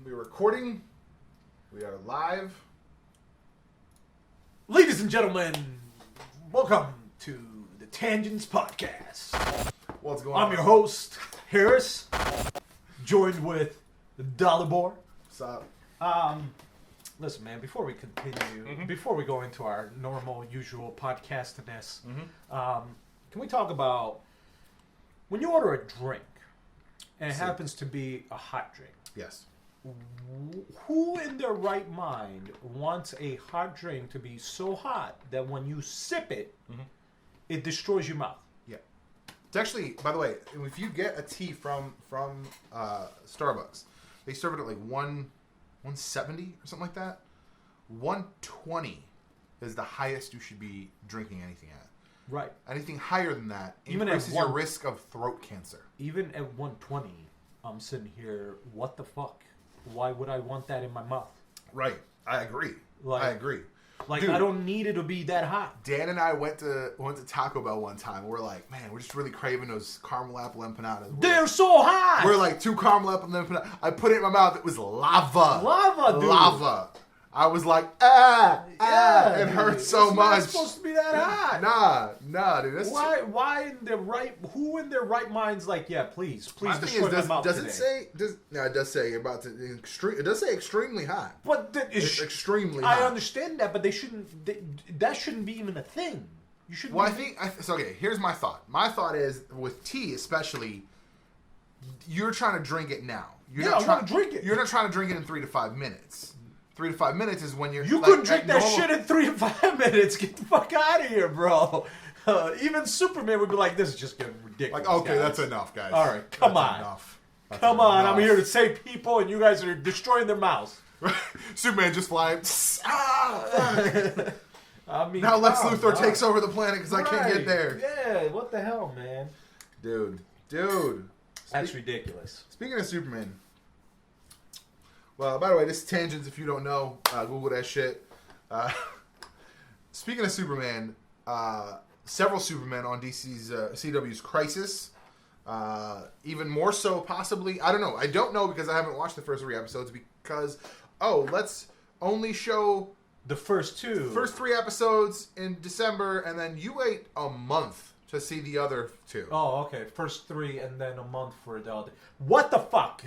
We're recording. We are live. Ladies and gentlemen, welcome to the Tangents Podcast. What's going on? I'm your host, Harris, joined with Dollar Boy. What's up? Listen, man, before we continue, before we go into our normal, usual podcastiness, can we talk about when you order a drink and it happens to be a hot drink? Yes. Who in their right mind wants a hot drink to be so hot that when you sip it, it destroys your mouth? Yeah. It's actually, by the way, if you get a tea from Starbucks, they serve it at like 170 or something like that. 120 is the highest you should be drinking anything at. Right. Anything higher than that Even increases your risk of throat cancer. Even at 120, I'm sitting here, what the fuck? Why would I want that in my mouth? Right. I agree. I agree. Like, Dude, I don't need it to be that hot. Dan and I went to Taco Bell one time. We're like, man, we're just really craving those caramel apple empanadas. They're so hot! We're like, 2 caramel apple empanadas. I put it in my mouth. It was lava. Lava, dude. Lava. I was like, it hurts so it's much. It's not supposed to be that hot. Nah, dude. That's Why in their right? Who in their right minds like, yeah, please my destroy my mouth does today. it say? It does say about to extreme. It does say extremely hot. But It's extremely hot. I understand that, but they shouldn't. That shouldn't be even a thing. You shouldn't. Well, so okay. Here's my thought. My thought is with tea, especially, you're trying to drink it now. I want to drink it. You're not trying to drink it in 3 to 5 minutes. 3 to 5 minutes is when you're. You couldn't drink that shit in 3 to 5 minutes. Get the fuck out of here, bro. Even Superman would be like, "This is just getting ridiculous." Like, okay, guys. that's enough, guys. All right, come That's on. enough. That's Come on, enough. I'm here to save people, and you guys are destroying their mouths. Superman just flying. I mean, Now Lex Luthor takes over the planet because I can't get there. Yeah, what the hell, man? Dude. That's ridiculous. Speaking of Superman. Well, by the way, this is Tangents. If you don't know, Google that shit. Speaking of Superman, several Supermen on DC's CW's Crisis. Even more so, possibly. I don't know. I don't know because I haven't watched the first 3 episodes because, let's only show The first 3 episodes in December, and then you wait a month to see the other 2. Oh, okay. First 3 and then a month for the other. What the fuck?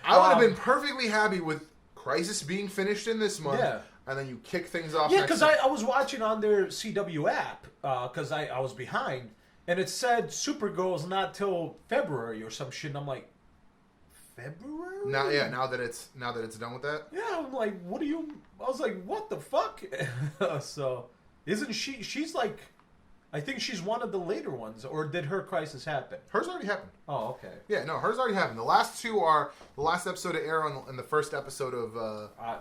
I would have been perfectly happy with Crisis being finished in this month, and then you kick things off. Yeah, because I was watching on their CW app because I was behind, and it said Supergirl's not till February or some shit. And I'm like, February? Now that it's done with that. Yeah, I'm like, what do you? I was like, what the fuck? So, isn't she? She's like, I think she's one of the later ones, or did her crisis happen? Hers already happened. Oh, okay. Yeah, no, hers already happened. The last 2 are the last episode of Arrow and the first episode of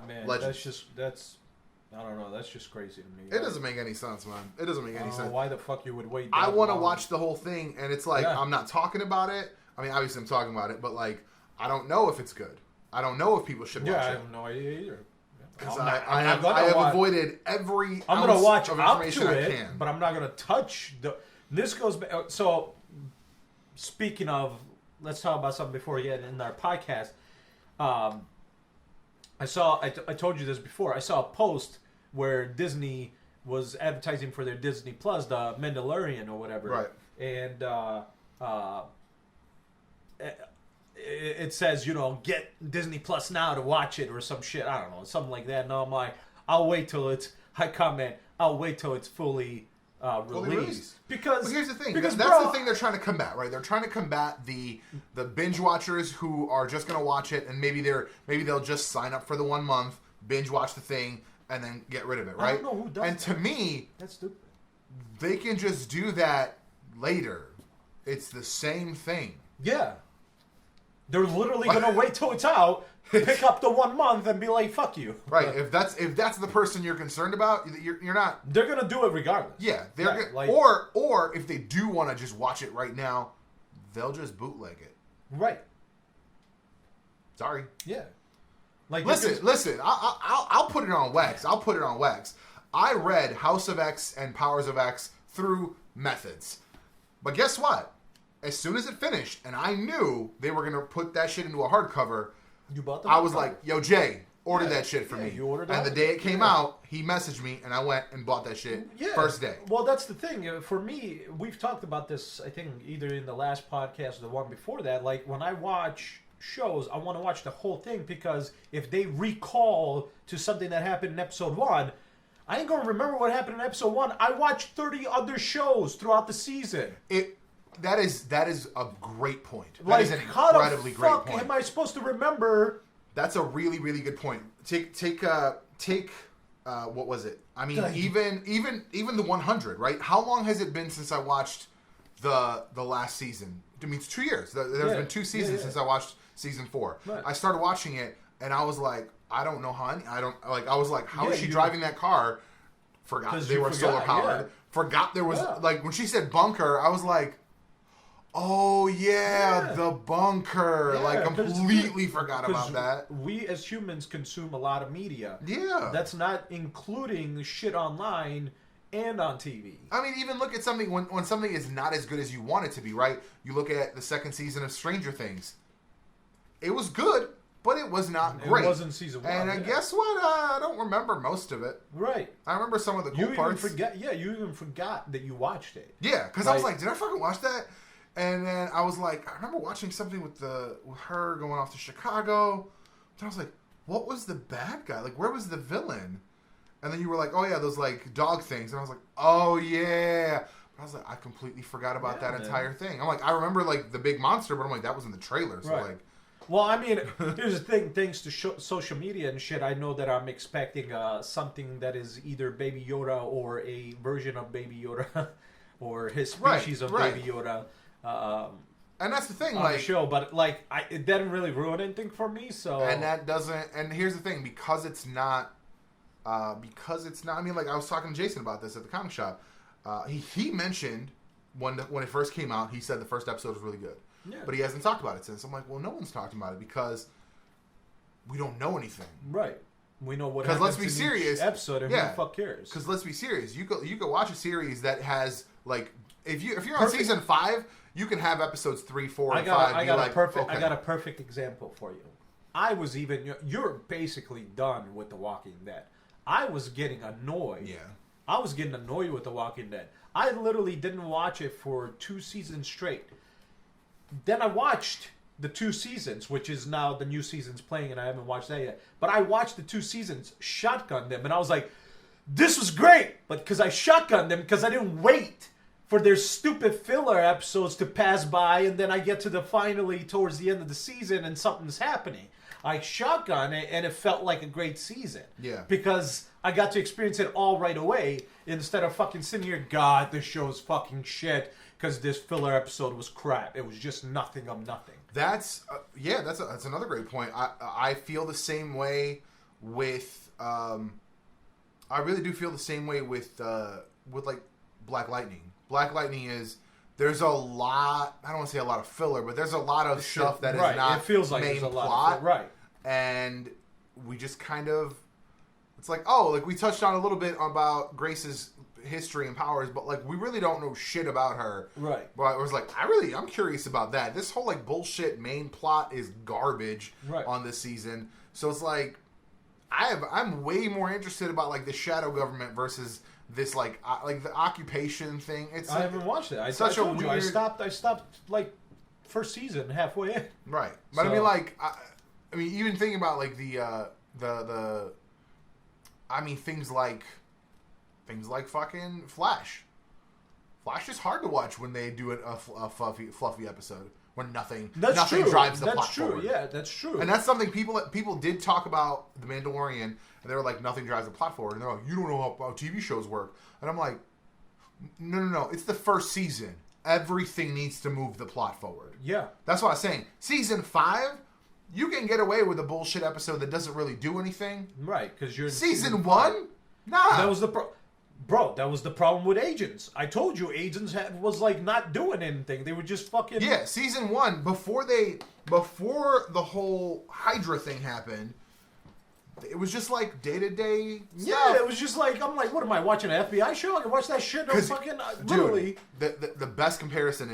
Man, Legends. I don't know. That's just crazy to me. It doesn't make any sense, man. It doesn't make any sense. Why the fuck you would wait? I want to long? watch the whole thing, and it's like I'm not talking about it. I mean, obviously I'm talking about it, but like I don't know if it's good. I don't know if people should watch it. I have no idea either. Because I have avoided every I'm going to watch of up information to I it, can. but I'm not going to touch the... This goes back... So, speaking of... Let's talk about something before we get in our podcast. I told you this before. I saw a post where Disney was advertising for their Disney Plus, the Mandalorian or whatever. Right. And it says, get Disney Plus now to watch it or some shit. I don't know, something like that. And I'm like, I'll wait till it's fully released. Because but here's the thing. Because, that's the thing they're trying to combat, right? They're trying to combat the binge watchers who are just going to watch it, and maybe they'll just sign up for the 1 month, binge watch the thing, and then get rid of it, right? I don't know who does and that. To me, That's stupid. They can just do that later. It's the same thing. Yeah. They're literally going to wait till it's out, pick up the 1 month, and be like, fuck you. Right. If that's the person you're concerned about, you're not. They're going to do it regardless. Yeah. Or if they do want to just watch it right now, they'll just bootleg it. Right. Sorry. Yeah. Like, listen. I'll put it on wax. I read House of X and Powers of X through methods. But guess what? As soon as it finished, and I knew they were going to put that shit into a hardcover, You bought the I was like, yo, Jay, order that shit for yeah, me. you ordered and the that? day it came out, he messaged me, and I went and bought that shit first day. Well, that's the thing. For me, we've talked about this, I think, either in the last podcast or the one before that. Like, when I watch shows, I want to watch the whole thing, because if they recall to something that happened in episode 1, I ain't going to remember what happened in episode 1. I watched 30 other shows throughout the season. That is a great point. That Like, is an how the incredibly great fuck point. am I supposed to remember? That's a really, really good point. Take what was it? I mean, Like- even the 100, right? How long has it been since I watched the last season? I mean, it's 2 years. There's been 2 seasons since I watched season 4. Right. I started watching it, and I was like, I don't know how. I was like, how is she you- driving that car? Forgot 'Cause they you were forgot, solar powered. yeah. Forgot there was Yeah. like when she said bunker, I was like, oh yeah, the bunker. Yeah, like 'cause- completely forgot Because about that. we as humans consume a lot of media. Yeah. That's not including shit online and on TV. I mean, even look at something when something is not as good as you want it to be, right? You look at the second season of Stranger Things. It was good, but it was not great. It wasn't season 1. And guess what? I don't remember most of it. Right. I remember some of the cool You parts. you even forgot that you watched it. Yeah, because I was Like- like, did I fucking watch that? And then I was like, I remember watching something with her going off to Chicago. And I was like, what was the bad guy? Like, where was the villain? And then you were like, oh yeah, those like dog things. And I was like, oh yeah. But I was like, I completely forgot about Yeah, that man. entire thing. I'm like, I remember like the big monster, but I'm like, that was in the trailer. So Right. like, Well, I mean, here's the thing. Thanks to social media and shit, I know that I'm expecting something that is either Baby Yoda or a version of Baby Yoda or his species of right. Baby Yoda and that's the thing, on like, the show. But like, it didn't really ruin anything for me. So and that doesn't. And here's the thing, because it's not. I mean, like I was talking to Jason about this at the comic shop. He mentioned when it first came out, he said the first episode was really good. Yeah. But he hasn't talked about it since. I'm like, well, no one's talking about it because we don't know anything. Right. We know what 'Cause happens let's be in serious. each episode, and who Yeah. the fuck cares? Because let's be serious, you go watch a series that has like if you're on Perfect. season 5, you can have episodes 3, 4, and 5. I got like, a perfect. okay. I got a perfect example for you. You're basically done with The Walking Dead. I was getting annoyed. Yeah. I was getting annoyed with The Walking Dead. I literally didn't watch it for 2 seasons straight. Then I watched the 2 seasons, which is now the new season's playing, and I haven't watched that yet. But I watched the 2 seasons, shotgunned them, and I was like, this was great! But because I shotgunned them, because I didn't wait for their stupid filler episodes to pass by, and then I get to the finally towards the end of the season, and something's happening. I shotgun it, and it felt like a great season. Yeah. Because I got to experience it all right away, instead of fucking sitting here, God, this show's fucking shit, because this filler episode was crap. It was just nothing of nothing. That's that's another great point. I feel the same way with I really do feel the same way with like Black Lightning. Black Lightning there's a lot, I don't want to say a lot of filler, but there's a lot of stuff that is right. not It feels like main there's a lot plot. of right. And we just kind of, it's like, oh, like we touched on a little bit about Grace's history and powers, but like we really don't know shit about her. Right. But I was like, I'm curious about that. This whole like bullshit main plot is garbage Right. on this season. So it's like, I'm way more interested about like the shadow government versus this like the occupation thing. It's I like, haven't watched it. I such a told you, I weird- stopped like first season halfway in. right. But I So- mean, like, I mean, even thinking about like the I mean, things like fucking Flash. Flash is hard to watch when they do a fluffy episode when nothing That's true. drives the That's plot true. forward. Yeah, that's true. And that's something people did talk about The Mandalorian, and they were like, nothing drives the plot forward. And they're like, you don't know how TV shows work. And I'm like, no. It's the first season. Everything needs to move the plot forward. yeah. That's what I was saying. Season 5, you can get away with a bullshit episode that doesn't really do anything. Right, because you're in Season 1? five. Nah. That was the bro. That was the problem with Agents. I told you, Agents was like not doing anything. They were just fucking. Yeah, season 1, before the whole Hydra thing happened, it was just like day-to-day Yeah, stuff. it was just like, I'm like, what am I watching, an FBI show? I can watch that shit. No 'Cause, fucking Dude, literally. the best comparison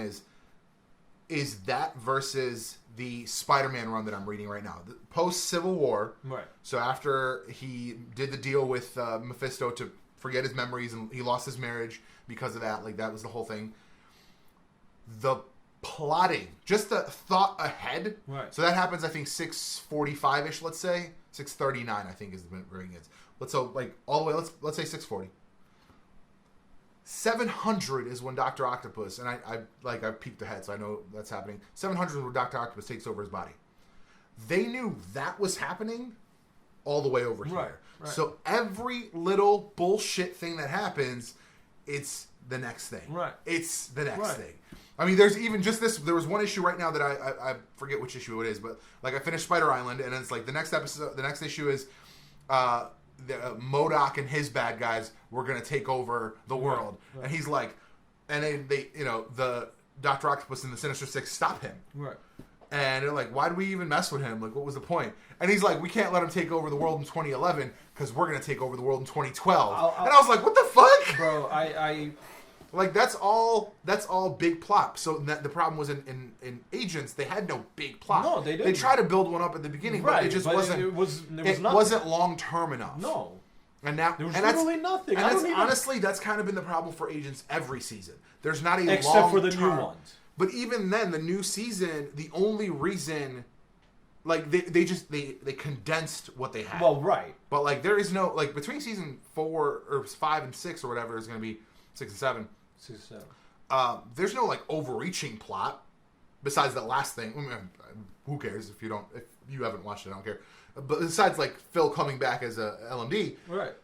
is that versus the Spider-Man run that I'm reading right now, post Civil War. Right. So after he did the deal with Mephisto to forget his memories, and he lost his marriage because of that. Like that was the whole thing. The plotting, just the thought ahead. Right. So that happens, I think 6:45ish. Let's say 6:39. I think is the ring is. So like all the way. Let's say 6:40. 700 is when Dr. Octopus, and I peeked ahead, so I know that's happening. 700 is when Dr. Octopus takes over his body. They knew that was happening all the way over here. Right. So every little bullshit thing that happens, it's the next thing. Right. It's the next thing. I mean, there's even just this. There was one issue right now that I forget which issue it is, but like I finished Spider Island, and it's like the next episode, the next issue is MODOK and his bad guys were going to take over the world. Right. And he's like, and they the Dr. Octopus and the Sinister Six stop him. Right. And they're like, why do we even mess with him? Like, what was the point? And he's like, we can't let him take over the world in 2011 because we're going to take over the world in 2012. And I was like, what the fuck? Bro, I like, that's all big plot. So the problem was in Agents, they had no big plot. No, they didn't. They tried to build one up at the beginning, but it just wasn't. It wasn't long term enough. No. And now there was literally nothing. And honestly, that's kind of been the problem for Agents every season. There's not a except for the new ones. But even then, the new season, the only reason, like they condensed what they had. Well, right. But like there is no like between season 4 or 5 and 6 or whatever is going to be 6 and 7. 6 and 7. There's no like overreaching plot besides that last thing. I mean, who cares if you haven't watched it? I don't care. But besides like Phil coming back as a LMD, right?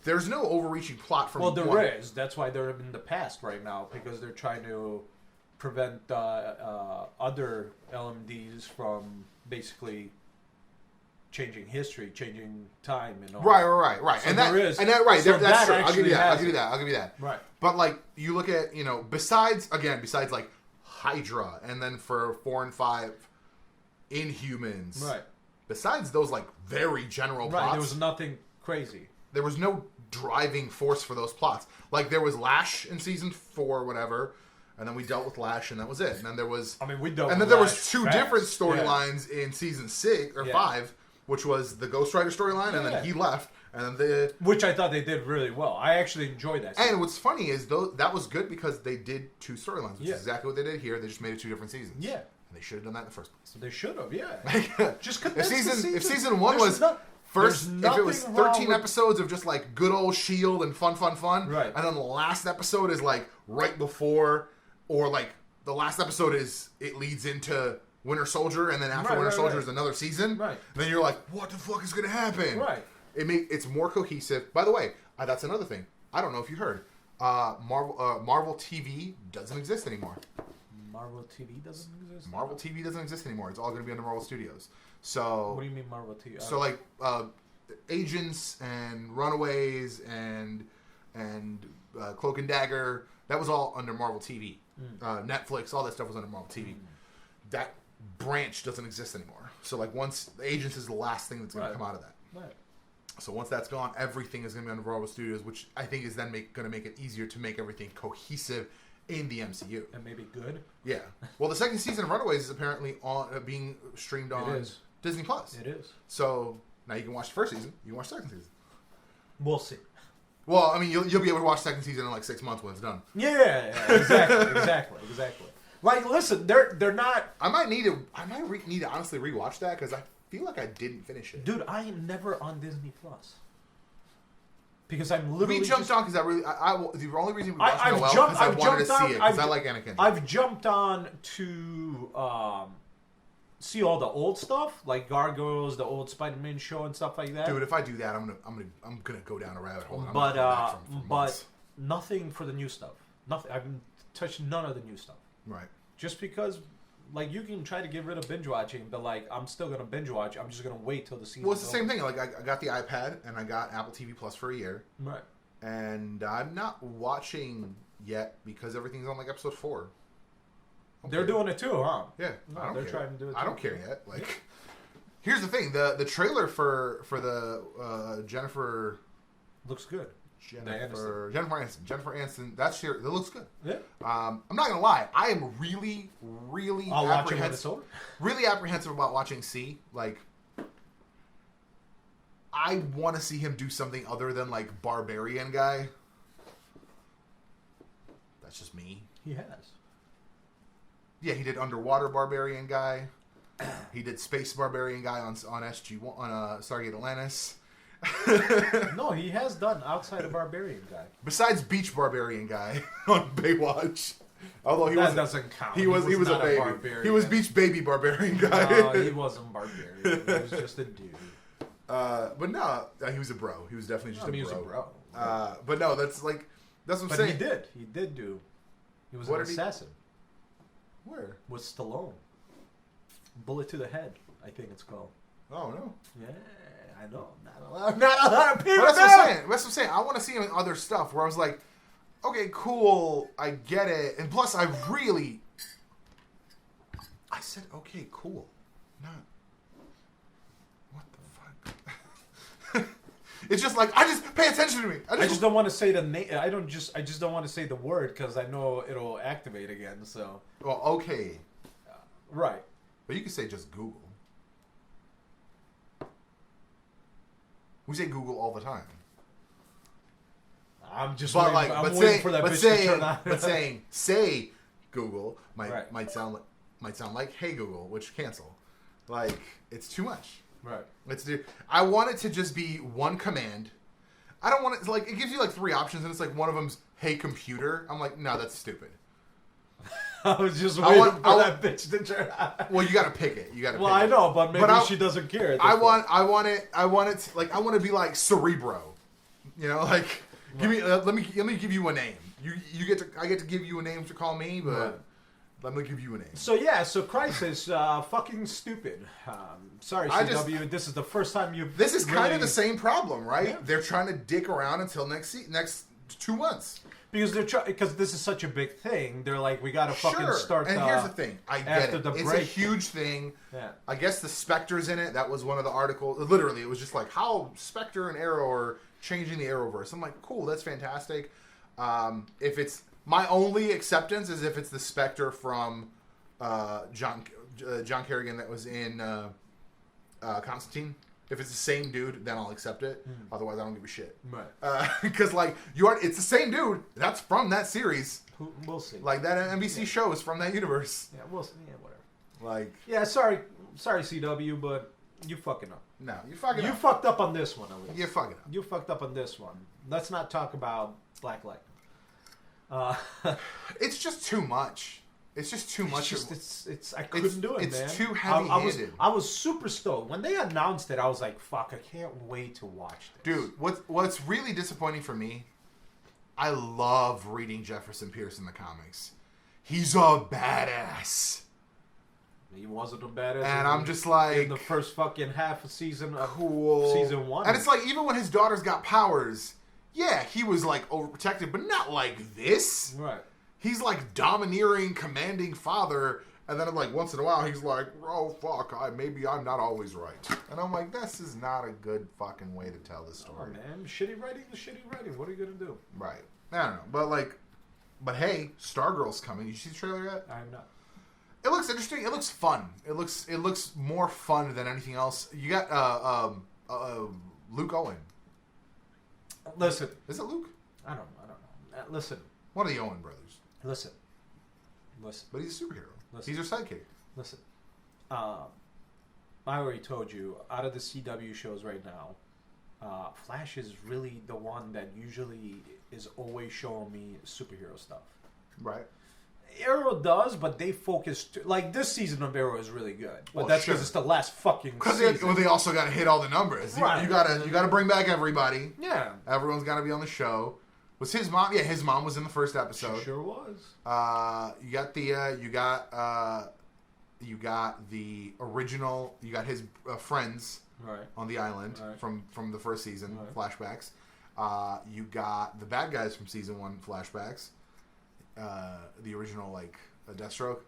There's no overreaching plot from. Well, there is. That's why they're in the past right now because they're trying to prevent other LMDs from basically changing history, changing time, and all. Right. So and that is. And that right. So That's true. I'll I'll give you that. Right. But like you look at besides like Hydra, and then for 4 and 5, Inhumans. Right. Besides those like very general plots, right? There was nothing crazy. There was no driving force for those plots. Like there was Lash in season 4, or whatever. And then we dealt with Lash, and that was it. And then there was, we dealt. And then with there Lash was 2 fast. different storylines in season 6 or 5, which was the Ghost Rider storyline, and then he left, and then which I thought they did really well. I actually enjoyed that. And what's funny is that was good because they did 2 storylines, which is exactly what they did here. They just made it 2 different seasons. Yeah, and they should have done that in the first place. They should have. Yeah, just if season 1 was. First, if it was 13 episodes of just like good old S.H.I.E.L.D. and fun, right? And then the last episode is like right before, or like the last episode it leads into Winter Soldier, and then after Winter Soldier is another season. Right. And then you're like, what the fuck is going to happen? Right. It's more cohesive. By the way, that's another thing. I don't know if you heard. Marvel TV doesn't exist anymore. Marvel TV doesn't exist? Marvel TV doesn't exist anymore. It's all going to be under Marvel Studios. So what do you mean Marvel TV? So like Agents and Runaways and Cloak and Dagger, that was all under Marvel TV. Netflix, all that stuff was under Marvel TV. That branch doesn't exist anymore. So like once Agents is the last thing that's going to come out of that. Right. So once that's gone, everything is going to be under Marvel Studios, which I think is then going to make it easier to make everything cohesive in the MCU. And maybe good. Yeah. Well, the second season of Runaways is apparently being streamed on Disney Plus. It is. So now you can watch the first season. You can watch the second season. We'll see. Well, I mean, you'll be able to watch the second season in like 6 months when it's done. Yeah, exactly. Like, listen, they're not. I might need to honestly rewatch that because I feel like I didn't finish it. Dude, I am never on Disney Plus. Because I'm literally. We jumped on because the only reason we watched Noel because I wanted to see it because I like Anakin. I've jumped on to see all the old stuff like Gargoyles, the old Spider-Man show and stuff like that. Dude, if I do that, I'm gonna go down a rabbit hole. But nothing for the new stuff. Nothing. I've touched none of the new stuff. Right. Just because. Like, you can try to get rid of binge watching, but, like, I'm still going to binge watch. I'm just going to wait till the season. Well, it's the same thing. Like, I got the iPad, and I got Apple TV Plus for a year. Right. And I'm not watching yet because everything's on, like, episode 4. They're doing it too, huh? Yeah. No, they're trying to do it too. I don't care yet. Like, here's the thing. The trailer for the Jennifer... Looks good. Jennifer Aniston. Jennifer Aniston. That looks good. Yeah. I'm not gonna lie. I am really, really apprehensive. Really apprehensive about watching C. Like, I want to see him do something other than like barbarian guy. That's just me. He has. Yeah, he did underwater barbarian guy. He did space barbarian guy on SG-1 on Stargate Atlantis. No, he has done outside of barbarian guy. Besides beach barbarian guy on Baywatch. Although that doesn't count. He was a baby. Barbarian. He was beach baby barbarian guy. No, he wasn't barbarian. He was just a dude. But no, he was a bro. He was definitely just a bro. He was a bro. But no, that's what I'm saying. He did do. He was an assassin. Where? With Stallone. Bullet to the Head, I think it's called. Oh no. Yeah, I know. Not a lot of people. But that's what I'm saying. I want to see him in other stuff where I was like, okay, cool, I get it. And plus, I said, okay, cool. Not. What the fuck? It's just like, pay attention to me. I just don't want to say the name. I just don't want to say the word because I know it'll activate again. So. Well, okay. Right. But you can say just Google. We say Google all the time. I'm just waiting for that bitch to turn on. But saying say Google might sound like hey Google, which cancel. Like, it's too much. Right. I want it to just be one command. I don't want it like it gives you like 3 options and it's like one of them's hey computer. I'm like, no, that's stupid. I was just waiting for that bitch to turn on. Well, you gotta pick it. Well, I know, but maybe she doesn't care. I want it. Like, I want to be like Cerebro. You know, like give me. Let me give you a name. I get to give you a name to call me, but let me give you a name. So Crisis, fucking stupid. Sorry, CW. This is the first time you've. This is kind of the same problem, right? Yeah. They're trying to dick around until next 2 months. Because because this is such a big thing, they're like, we gotta fucking start. And here's the thing, I get it. It's a huge thing. Yeah. I guess the Spectre's in it. That was one of the articles. Literally, it was just like how Spectre and Arrow are changing the Arrowverse. I'm like, cool, that's fantastic. If it's my only acceptance is if it's the Spectre from John Kerrigan that was in Constantine. If it's the same dude, then I'll accept it. Otherwise, I don't give a shit. Right. Because like it's the same dude. That's from that series. We'll see. Like that NBC show is from that universe. Yeah, we'll see. Yeah, whatever. Like. Yeah, sorry, CW, but you fucking up. No, you fucking up. You fucked up on this one, at least. You fucking up. You fucked up on this one. Let's not talk about Black Lightning. It's just too much. It's just too much. I couldn't do it, man. It's too heavy-handed. I was super stoked when they announced it. I was like, "Fuck! I can't wait to watch this." Dude, what's really disappointing for me? I love reading Jefferson Pierce in the comics. He's a badass. He wasn't a badass, and I'm just like in the first fucking half of season 1. And it's like even when his daughters got powers, yeah, he was like overprotected, but not like this. Right. He's like domineering, commanding father, and then like once in a while he's like, "Oh fuck, maybe I'm not always right," and I'm like, "This is not a good fucking way to tell the story." Oh man, shitty writing is shitty writing. What are you gonna do? Right. I don't know, but hey, Stargirl's coming. You see the trailer yet? I'm not. It looks interesting. It looks fun. It looks more fun than anything else. You got Luke Owen. Listen, is it Luke? I don't know. Listen, one of the Owen brothers. Listen. But he's a superhero. He's your sidekick. Listen. I already told you, out of the CW shows right now, Flash is really the one that usually is always showing me superhero stuff. Right. Arrow does, but they focus... like, this season of Arrow is really good. But that's because it's the last fucking season. Because they also got to hit all the numbers. Right. You gotta bring back everybody. Yeah. Everyone's got to be on the show. Was his mom? Yeah, his mom was in the first episode. She sure was. You got the original. You got his friends on the island from the first season flashbacks. You got the bad guys from season 1 flashbacks. The original Deathstroke.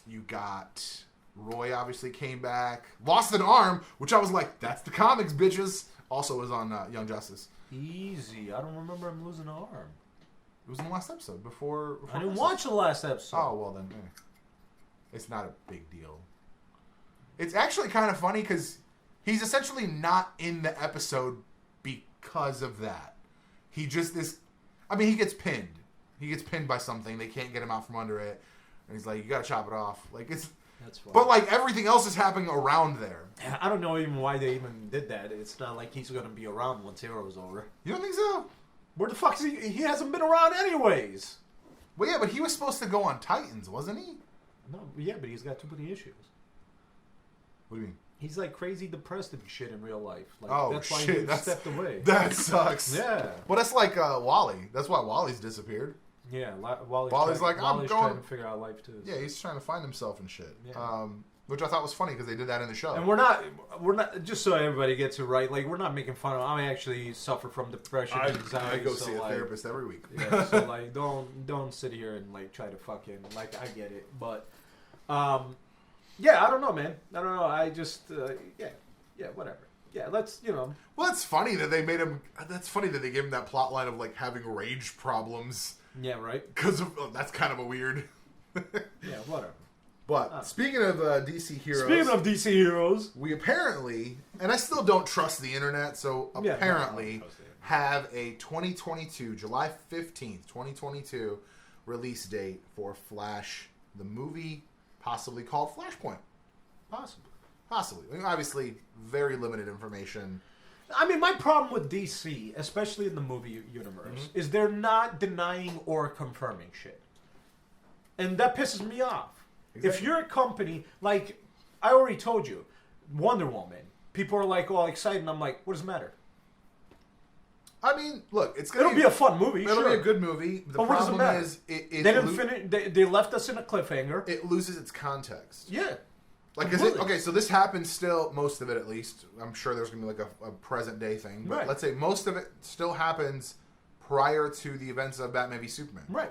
You got Roy obviously came back. Lost an arm, which I was like, that's the comics, bitches. Also was on Young Justice. Easy. I don't remember him losing an arm. It was in the last episode before I didn't watch the last episode. Oh, well then. It's not a big deal. It's actually kind of funny because he's essentially not in the episode because of that. He just he gets pinned. He gets pinned by something. They can't get him out from under it. And he's like, you gotta chop it off. Like, it's... That's funny. But, like, everything else is happening around there. I don't know even why they even did that. It's not like he's gonna be around once Arrow's over. You don't think so? Where the fuck is he? He hasn't been around anyways. Well, yeah, but he was supposed to go on Titans, wasn't he? No, yeah, but he's got too many issues. What do you mean? He's like crazy depressed and shit in real life. Like, Oh, that's shit. why he stepped away. That sucks. Yeah. Well, that's like Wally. That's why Wally's disappeared. Yeah, Wally's like, Wally's I'm going... trying to figure out life too. Yeah, he's trying to find himself and shit. Yeah. Which I thought was funny because they did that in the show. And we're not, just so everybody gets it right, like, we're not making fun of him. I actually suffer from depression and anxiety. I go so, see a like, therapist every week. Yeah, so, like, don't sit here and, like, try to fucking, like, I get it. But, yeah, I don't know, man. I don't know. I just, yeah, whatever. Yeah, let's, Well, it's funny that they made him, that's funny that they gave him that plot line of, like, having rage problems. Yeah, right? Because that's kind of a weird... Yeah, whatever. But, speaking of DC heroes... Speaking of DC heroes... We apparently, and I still don't trust the internet, so apparently have a 2022, July 15th, 2022 release date for Flash, the movie, possibly called Flashpoint. Possibly. I mean, obviously, very limited information. I mean, my problem with DC, especially in the movie universe, is they're not denying or confirming shit. And that pisses me off. Exactly. If you're a company, like, I already told you, Wonder Woman, people are like all excited, and I'm like, what does it matter? I mean, look, it'll be a fun movie. It'll be a good movie. The but what does it matter? Is, they didn't finish. They left us in a cliffhanger. It loses its context. Yeah. Like, is it okay? So this happens still, most of it at least. I'm sure there's gonna be like a present day thing, but let's say most of it still happens prior to the events of Batman v Superman. Right.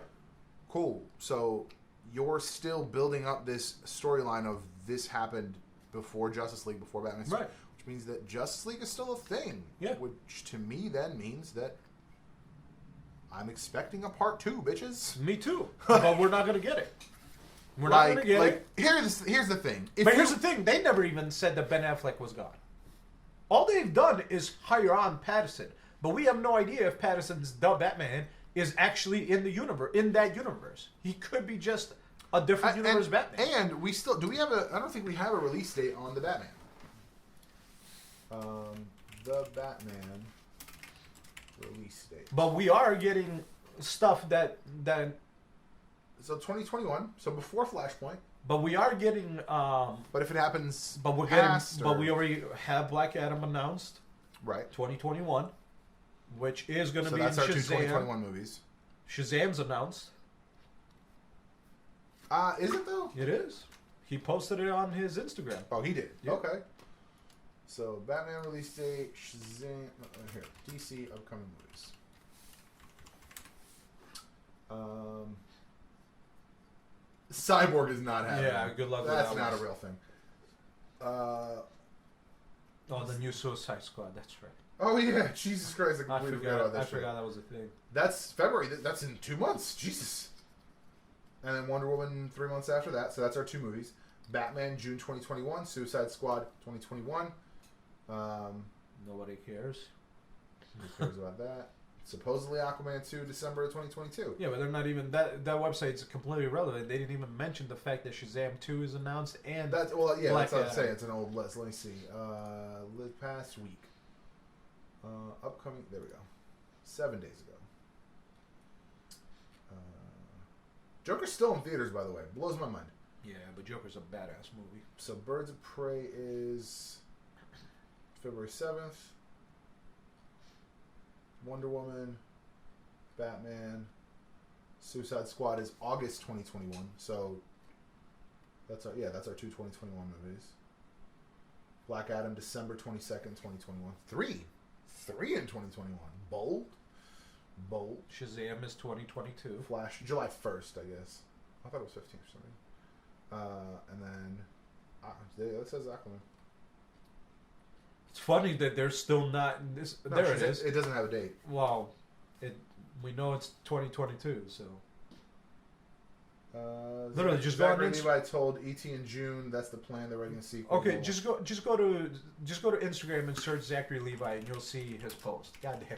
Cool. So you're still building up this storyline of this happened before Justice League, before Batman, right? Which means that Justice League is still a thing. Yeah. Which to me then means that I'm expecting a part 2, bitches. Me too. But we're not gonna get it. We're not going to get it. Here's the thing. Here's the thing. They never even said that Ben Affleck was gone. All they've done is hire on Pattinson. But we have no idea if Pattinson's the Batman is actually in that universe. He could be just a different universe Batman. And we still... I don't think we have a release date on the Batman. The Batman release date. But we are getting stuff that So 2021, so before Flashpoint. But we are getting. But if it happens, but we're getting. But we already have Black Adam announced. Right. 2021, which is going to be in Shazam. So that's our 2 2021 movies. Shazam's announced. Is it though? It is. He posted it on his Instagram. Oh, he did. Yep. Okay. So Batman release date, Shazam. Here, DC upcoming movies. Cyborg is not happening. Yeah, good luck with that. That's that not one. a real thing. Oh, the new Suicide Squad. That's right. Oh yeah, Jesus Christ! I forgot that was a thing. That's February. That's in 2 months. Jesus. And then Wonder Woman 3 months after that. So that's our 2 movies. Batman June 2021. Suicide Squad 2021. Nobody cares. Who cares about that? Supposedly Aquaman 2 December 2022. Yeah, but they're not even that website's completely irrelevant. They didn't even mention the fact that Shazam 2 is announced and that's what I'm saying. It's an old list. Let me see. Past week. Upcoming. There we go. 7 days ago. Joker's still in theaters, by the way. Blows my mind. Yeah, but Joker's a badass movie. So Birds of Prey is February 7th. Wonder Woman, Batman, Suicide Squad is August 2021. So that's our 2 2021 movies. Black Adam December 22nd, 2021. Three in 2021. Bold. Shazam is 2022. Flash July 1st, I guess. I thought it was 15th or something. And then It says Aquaman. It's funny that they're still not. No, there it is. It doesn't have a date. Well, we know it's 2022, so. Literally, just go on Zachary Levi told ET in June that's the plan. They're writing a sequel. Okay, just go to Instagram and search Zachary Levi, and you'll see his post. God damn.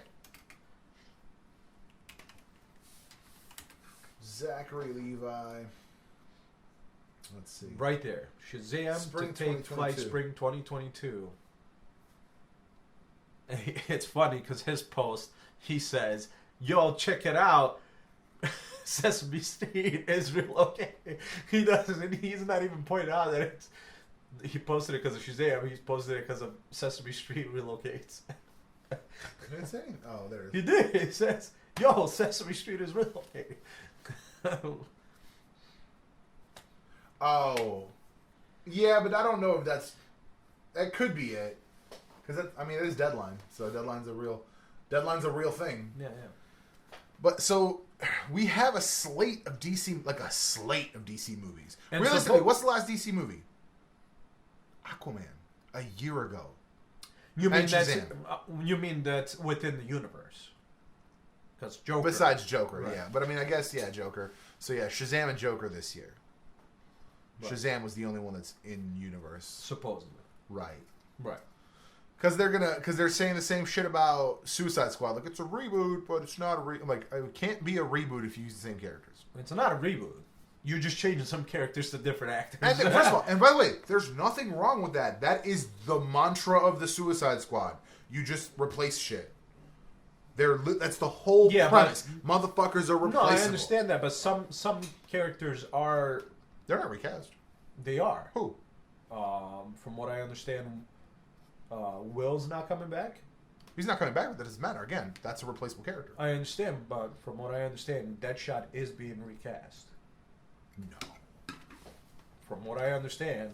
Zachary Levi. Let's see. Right there, Shazam Spring to take flight 2022. spring 2022. And it's funny because his post, he says, "Yo, check it out." Sesame Street is relocating. He doesn't. He's not even pointing out that he posted it because of Shazam. He's posted it because of Sesame Street relocates. Did it say? Oh, there it is. He did. It says, "Yo, Sesame Street is relocating." Oh, yeah, but I don't know if that could be it, because it is Deadline, so Deadline's a real thing. Yeah. But so we have a slate of DC movies. And Realistically, what's the last DC movie? Aquaman, a year ago. You mean And that's Shazam. you mean that's within the universe? Because Joker. Besides Joker, Right. yeah. But I mean, I guess Joker. So yeah, Shazam and Joker this year. Right. Shazam was the only one that's in universe, Supposedly. right? Right. Because they're saying the same shit about Suicide Squad. Like, it's a reboot, but it's not a like, it can't be a reboot if you use the same characters. It's not a reboot. You're just changing some characters to different actors. And first of all, and by the way, there's nothing wrong with that. That is the mantra of the Suicide Squad. You just replace shit. That's the whole premise. Motherfuckers are replaceable. No, I understand that, but some characters are. They're not recast. They are. Who? From what I understand, Will's not coming back. He's not coming back, but that doesn't matter. Again, that's a replaceable character. I understand, but from what I understand, Deadshot is being recast. No. From what I understand.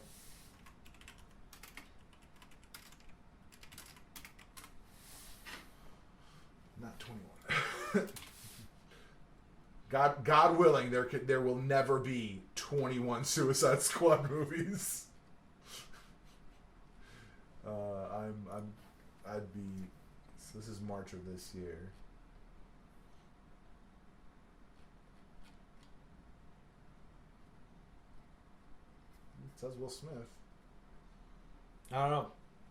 Not 21. God willing, there will never be 21 Suicide Squad movies. I'd be. So this is March of this year. It says Will Smith. I don't know.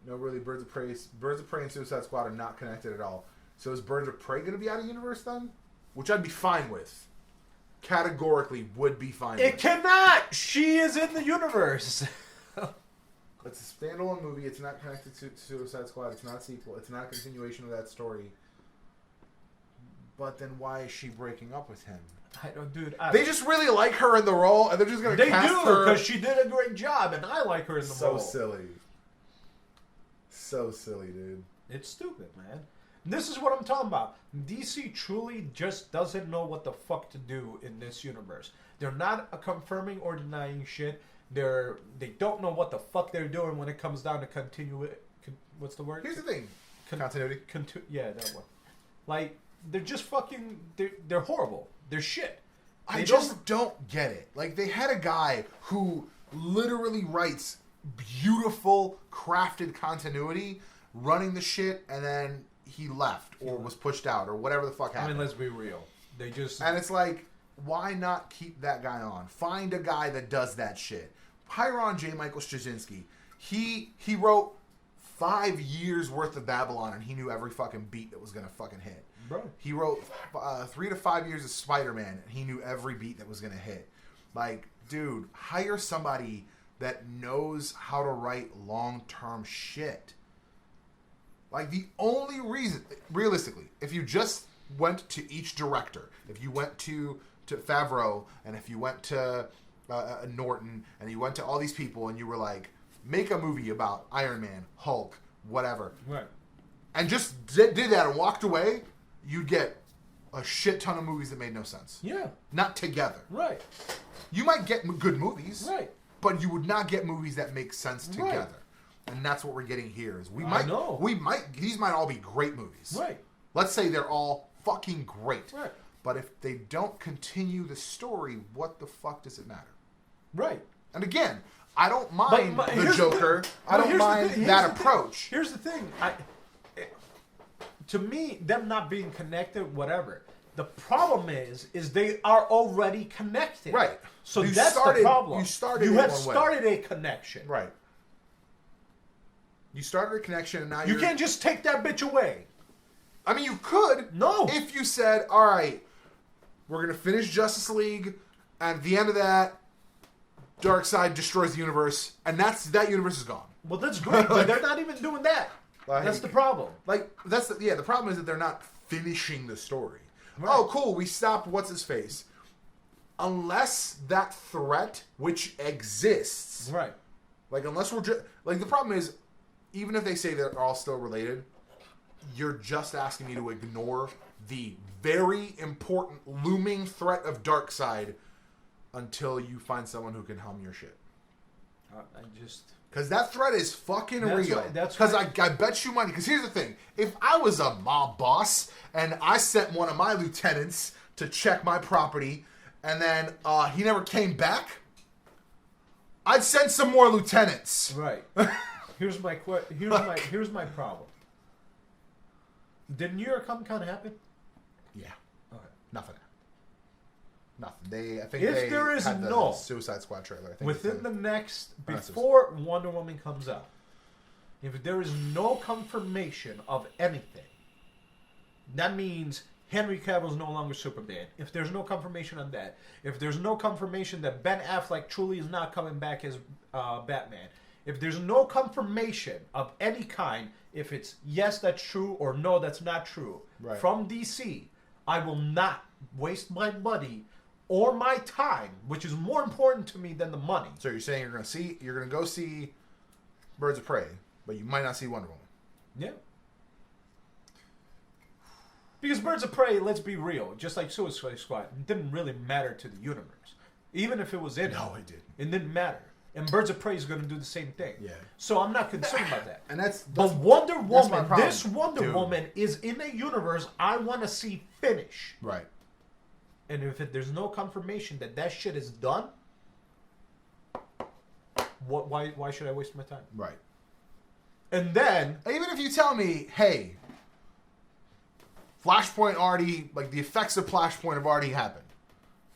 No, really, Birds of Prey and Suicide Squad are not connected at all. So is Birds of Prey going to be out of universe then? Which I'd be fine with. Categorically would be fine with. It cannot! She is in the universe! It's a standalone movie. It's not connected to Suicide Squad. It's not a sequel. It's not a continuation of that story. But then why is she breaking up with him? I don't, dude. They just really like her in the role, and they're just going to cast her. Because she did a great job, and I like her in the role. So silly. So silly, dude. It's stupid, man. This is what I'm talking about. DC truly just doesn't know what the fuck to do in this universe. They're not confirming or denying shit. They don't know what the fuck they're doing when it comes down to what's the word? Here's the thing. Continuity. Yeah, that one. Like, they're just fucking... They're horrible. They're shit. I just don't get it. Like, they had a guy who literally writes beautiful, crafted continuity, running the shit, and then he left or was pushed out or whatever the fuck happened. I mean, let's be real. They just... And it's like, why not keep that guy on? Find a guy that does that shit. Hire on J. Michael Straczynski. He wrote 5 years worth of Babylon, and he knew every fucking beat that was gonna fucking hit. Bro. He wrote 3 to 5 years of Spider-Man, and he knew every beat that was gonna hit. Like, dude, hire somebody that knows how to write long-term shit. Like, the only reason, realistically, if you just went to each director, if you went to Favreau, and if you went to Norton, and you went to all these people, and you were like, make a movie about Iron Man, Hulk, whatever. Right. And just did that and walked away, you'd get a shit ton of movies that made no sense. Yeah. Not together. Right. You might get good movies. Right. But you would not get movies that make sense together. Right. And that's what we're getting here. Is these might all be great movies. Right. Let's say they're all fucking great. Right. But if they don't continue the story, what the fuck does it matter? Right. And again, I don't mind the here's Joker. I don't mind that approach. Here's the thing. To me, them not being connected, whatever. The problem is they are already connected. Right. So that's the problem. You have started a connection. Right. You started a connection, and now you can't just take that bitch away. I mean, you could. No. If you said, all right, we're going to finish Justice League, and at the end of that, Darkseid destroys the universe, and that universe is gone. Well, that's great, but they're not even doing that. That's the problem. The problem is that they're not finishing the story. Right. Oh, cool, we stopped what's-his-face. Unless that threat, which exists... Right. Like, unless we're just... Like, the problem is, even if they say they're all still related, you're just asking me to ignore the very important looming threat of Darkseid until you find someone who can helm your shit. Because that threat is fucking real. Because I bet you money. Because here's the thing. If I was a mob boss and I sent one of my lieutenants to check my property and then he never came back, I'd send some more lieutenants. Right. Here's my problem. Did New York Comic Con happen? Yeah. Okay. Nothing. I think if there is had the no Suicide Squad trailer. I think within the next before Wonder Woman comes out, if there is no confirmation of anything, that means Henry Cavill is no longer Superman. If there's no confirmation on that, if there's no confirmation that Ben Affleck truly is not coming back as Batman, if there's no confirmation of any kind, if it's yes, that's true, or no, that's not true, from DC, I will not waste my money or my time, which is more important to me than the money. So you're saying you're gonna go see Birds of Prey, but you might not see Wonder Woman. Yeah. Because Birds of Prey, let's be real, just like Suicide Squad, it didn't really matter to the universe. Even if it was in No, it didn't. It didn't matter. And Birds of Prey is going to do the same thing. Yeah. So I'm not concerned about that. And that's but Wonder Woman, this Wonder Woman is in a universe I want to see finish. Right. And if there's no confirmation that shit is done, why should I waste my time? Right. And then, even if you tell me, hey, Flashpoint already, like the effects of Flashpoint have already happened.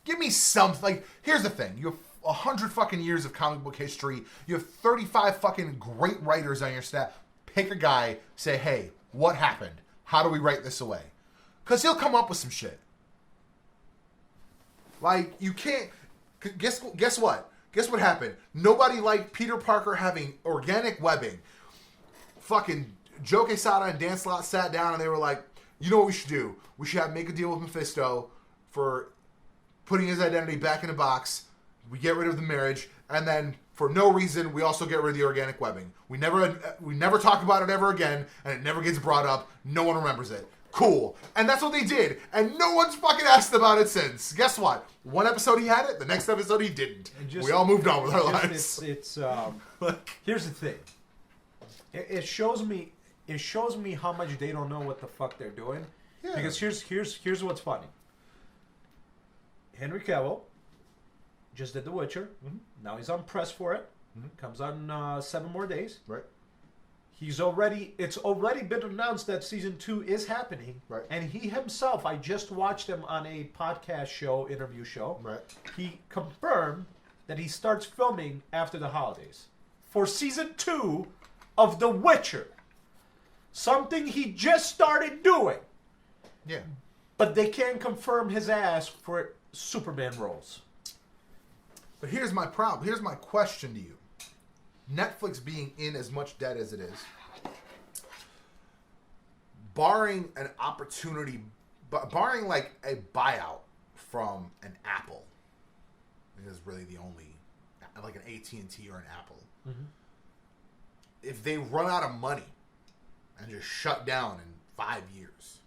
Give me something. Like, here's the thing: you have 100 fucking years of comic book history. You have 35 fucking great writers on your staff. Pick a guy, say, hey, what happened? How do we write this away? Because he'll come up with some shit. Like, you can't... Guess what? Guess what happened? Nobody liked Peter Parker having organic webbing. Fucking Joe Quesada and Dan Slott sat down and they were like, you know what we should do? We should make a deal with Mephisto for putting his identity back in a box. We get rid of the marriage, and then for no reason, we also get rid of the organic webbing. We never talk about it ever again, and it never gets brought up. No one remembers it. Cool. And that's what they did, and no one's fucking asked about it since. Guess what? One episode he had it, the next episode he didn't. We all moved on with our lives. Here's the thing. It shows me how much they don't know what the fuck they're doing. Yeah. Because here's what's funny. Henry Cavill just did The Witcher. Mm-hmm. Now he's on press for it. Mm-hmm. Comes out in 7 more days. Right. It's already been announced that season 2 is happening. Right. And he himself, I just watched him on a podcast interview show. Right. He confirmed that he starts filming after the holidays for season 2 of The Witcher. Something he just started doing. Yeah. But they can't confirm his ass for Superman roles. But here's my problem. Here's my question to you. Netflix being in as much debt as it is, barring an opportunity, barring like a buyout from an Apple, is really the only, like an AT&T or an Apple. Mm-hmm. If they run out of money and just shut down in 5 years,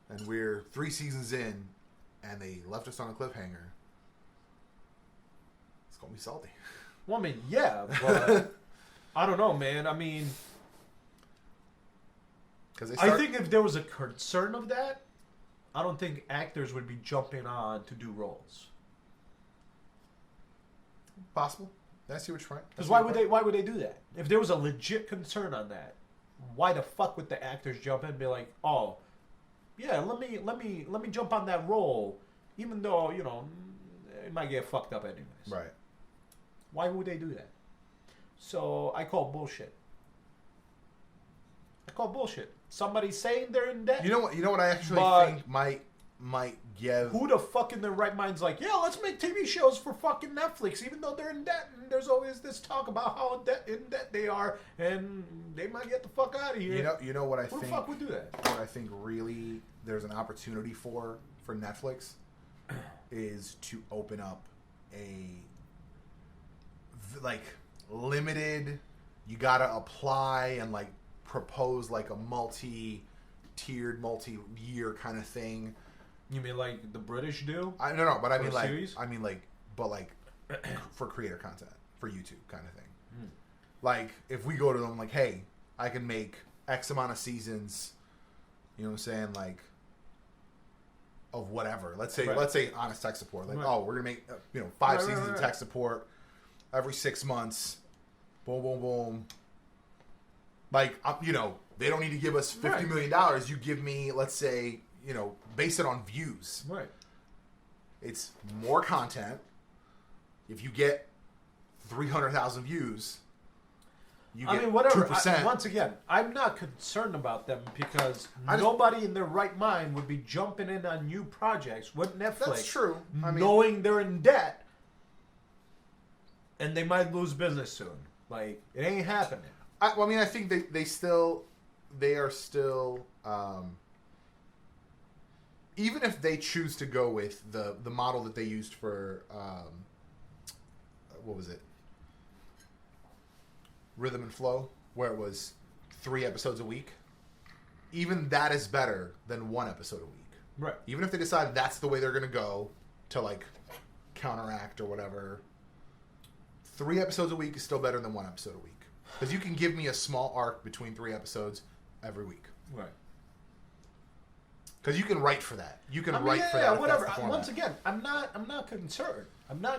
and we're 3 seasons in, and they left us on a cliffhanger, it's gonna be salty. Well, I mean, yeah, but I don't know, man. I mean, I think if there was a concern of that, I don't think actors would be jumping on to do roles. Possible. I see what you're right. Because why would they do that? If there was a legit concern on that, why the fuck would the actors jump in and be like, oh, yeah, let me jump on that role, even though it might get fucked up anyways. Right. Why would they do that? So I call bullshit. Somebody saying they're in debt. You know what I actually think might give. Who the fuck in their right mind's like, yeah, let's make TV shows for fucking Netflix, even though they're in debt, and there's always this talk about how in debt they are, and they might get the fuck out of here. You know what I Who think? the fuck would do that? What I think really there's an opportunity for Netflix is to open up a limited. You gotta apply and propose a multi-tiered, multi-year kind of thing. You mean like the British do? No, but I mean series? for creator content, for YouTube kind of thing. If we go to them hey, I can make X amount of seasons, you know what I'm saying, of whatever. Let's say honest tech support. We're gonna make 5 seasons of tech support every 6 months. Boom, boom, boom. They don't need to give us $50 million. You give me, let's say, base it on views. Right. It's more content. If you get 300,000 views, you get whatever. 2%. Once again, I'm not concerned about them because nobody in their right mind would be jumping in on new projects with Netflix. That's true. Knowing they're in debt and they might lose business soon. It ain't happening. I think they are still, even if they choose to go with the model that they used for, what was it? Rhythm and Flow, where it was 3 episodes a week. Even that is better than 1 episode a week. Right. Even if they decide that's the way they're going to go to counteract or whatever, 3 episodes a week is still better than 1 episode a week. Because you can give me a small arc between 3 episodes every week. Right. Because you can write for that. You can write for that. Whatever. Once again, I'm not concerned.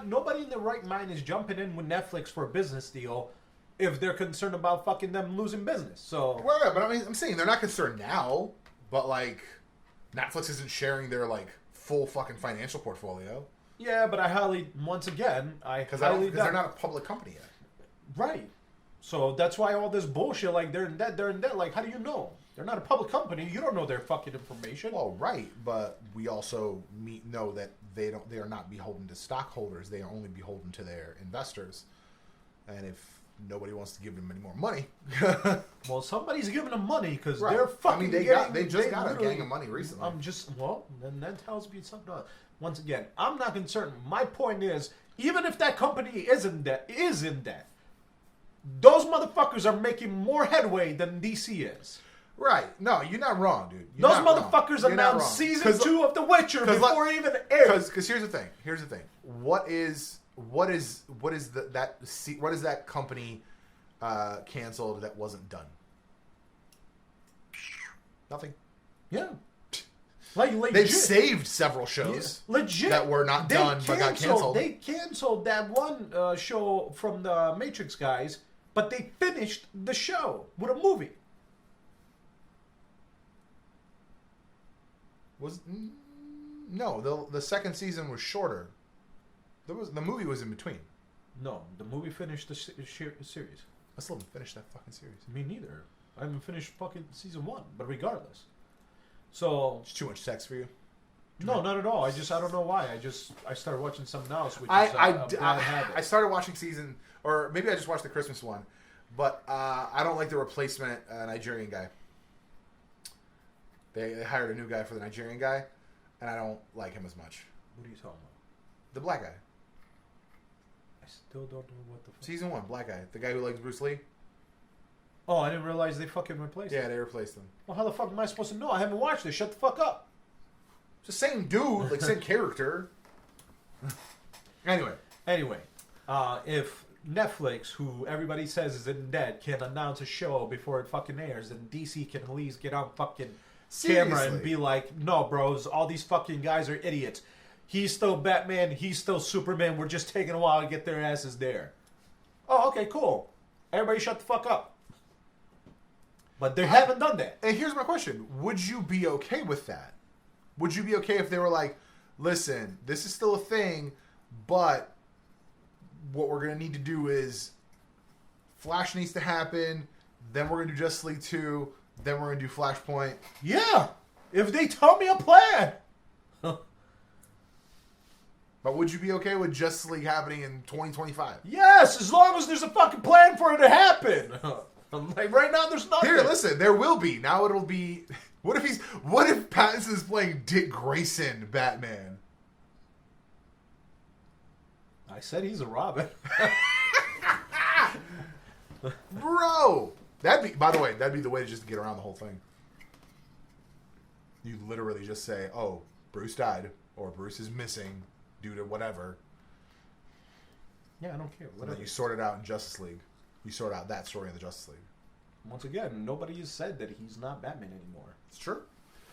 Nobody in their right mind is jumping in with Netflix for a business deal if they're concerned about fucking them losing business. So. Well, but I'm saying they're not concerned now, but Netflix isn't sharing their full fucking financial portfolio. Yeah, but once again, because they're not a public company yet. Right. So that's why all this bullshit, they're in debt. How do you know? They're not a public company. You don't know their fucking information. Well, right, but we also know that they are not beholden to stockholders. They are only beholden to their investors. And if nobody wants to give them any more money, well, somebody's giving them money because they're fucking. They just got a gang of money recently. Then that tells me something else. Once again, I'm not concerned. My point is, even if that company is in debt, those motherfuckers are making more headway than DC is. Right. No, you're not wrong, dude. Those motherfuckers announced season 2 of The Witcher before it even aired. Because here's the thing. What is that company canceled that wasn't done? Nothing. Yeah. They've saved several shows that were not done but got canceled. They canceled that one show from the Matrix guys, but they finished the show with a movie. No, the second season was shorter. The movie was in between. No, the movie finished the series. I still haven't finished that fucking series. Me neither. I haven't finished fucking season 1, but regardless. So it's too much sex for you? No, not at all. I don't know why. I started watching something else, which is a bad habit. I started watching or maybe I just watched the Christmas one, but I don't like the replacement Nigerian guy. They hired a new guy for the Nigerian guy, and I don't like him as much. What are you talking about? The black guy. I still don't know what the fuck. Season 1, black guy. The guy who likes Bruce Lee. Oh, I didn't realize they fucking replaced him. Yeah, they replaced him. Well, how the fuck am I supposed to know? I haven't watched it. Shut the fuck up. It's the same dude, same character. Anyway, if Netflix, who everybody says is in debt, can announce a show before it fucking airs, then DC can at least get on fucking camera and be like, no, bros, all these fucking guys are idiots. He's still Batman, he's still Superman, we're just taking a while to get their asses there. oh, okay, cool. Everybody shut the fuck up. But they haven't done that. And here's my question. Would you be okay with that? Would you be okay if they were like, listen, this is still a thing, but what we're going to need to do is Flash needs to happen, then we're going to do Justice League 2, then we're going to do Flashpoint. Yeah, if they tell me a plan. But would you be okay with Justice League happening in 2025? Yes, as long as there's a fucking plan for it to happen. Like right now, there's nothing. Here, listen, there will be. Now it'll be. What if Pattinson's playing Dick Grayson Batman? I said he's a Robin. Bro! By the way, that'd be the way just to get around the whole thing. You literally just say, oh, Bruce died, or Bruce is missing due to whatever. Yeah, I don't care. And then you sort it out in Justice League. You sort out that story in the Justice League. Once again, nobody has said that he's not Batman anymore. It's true.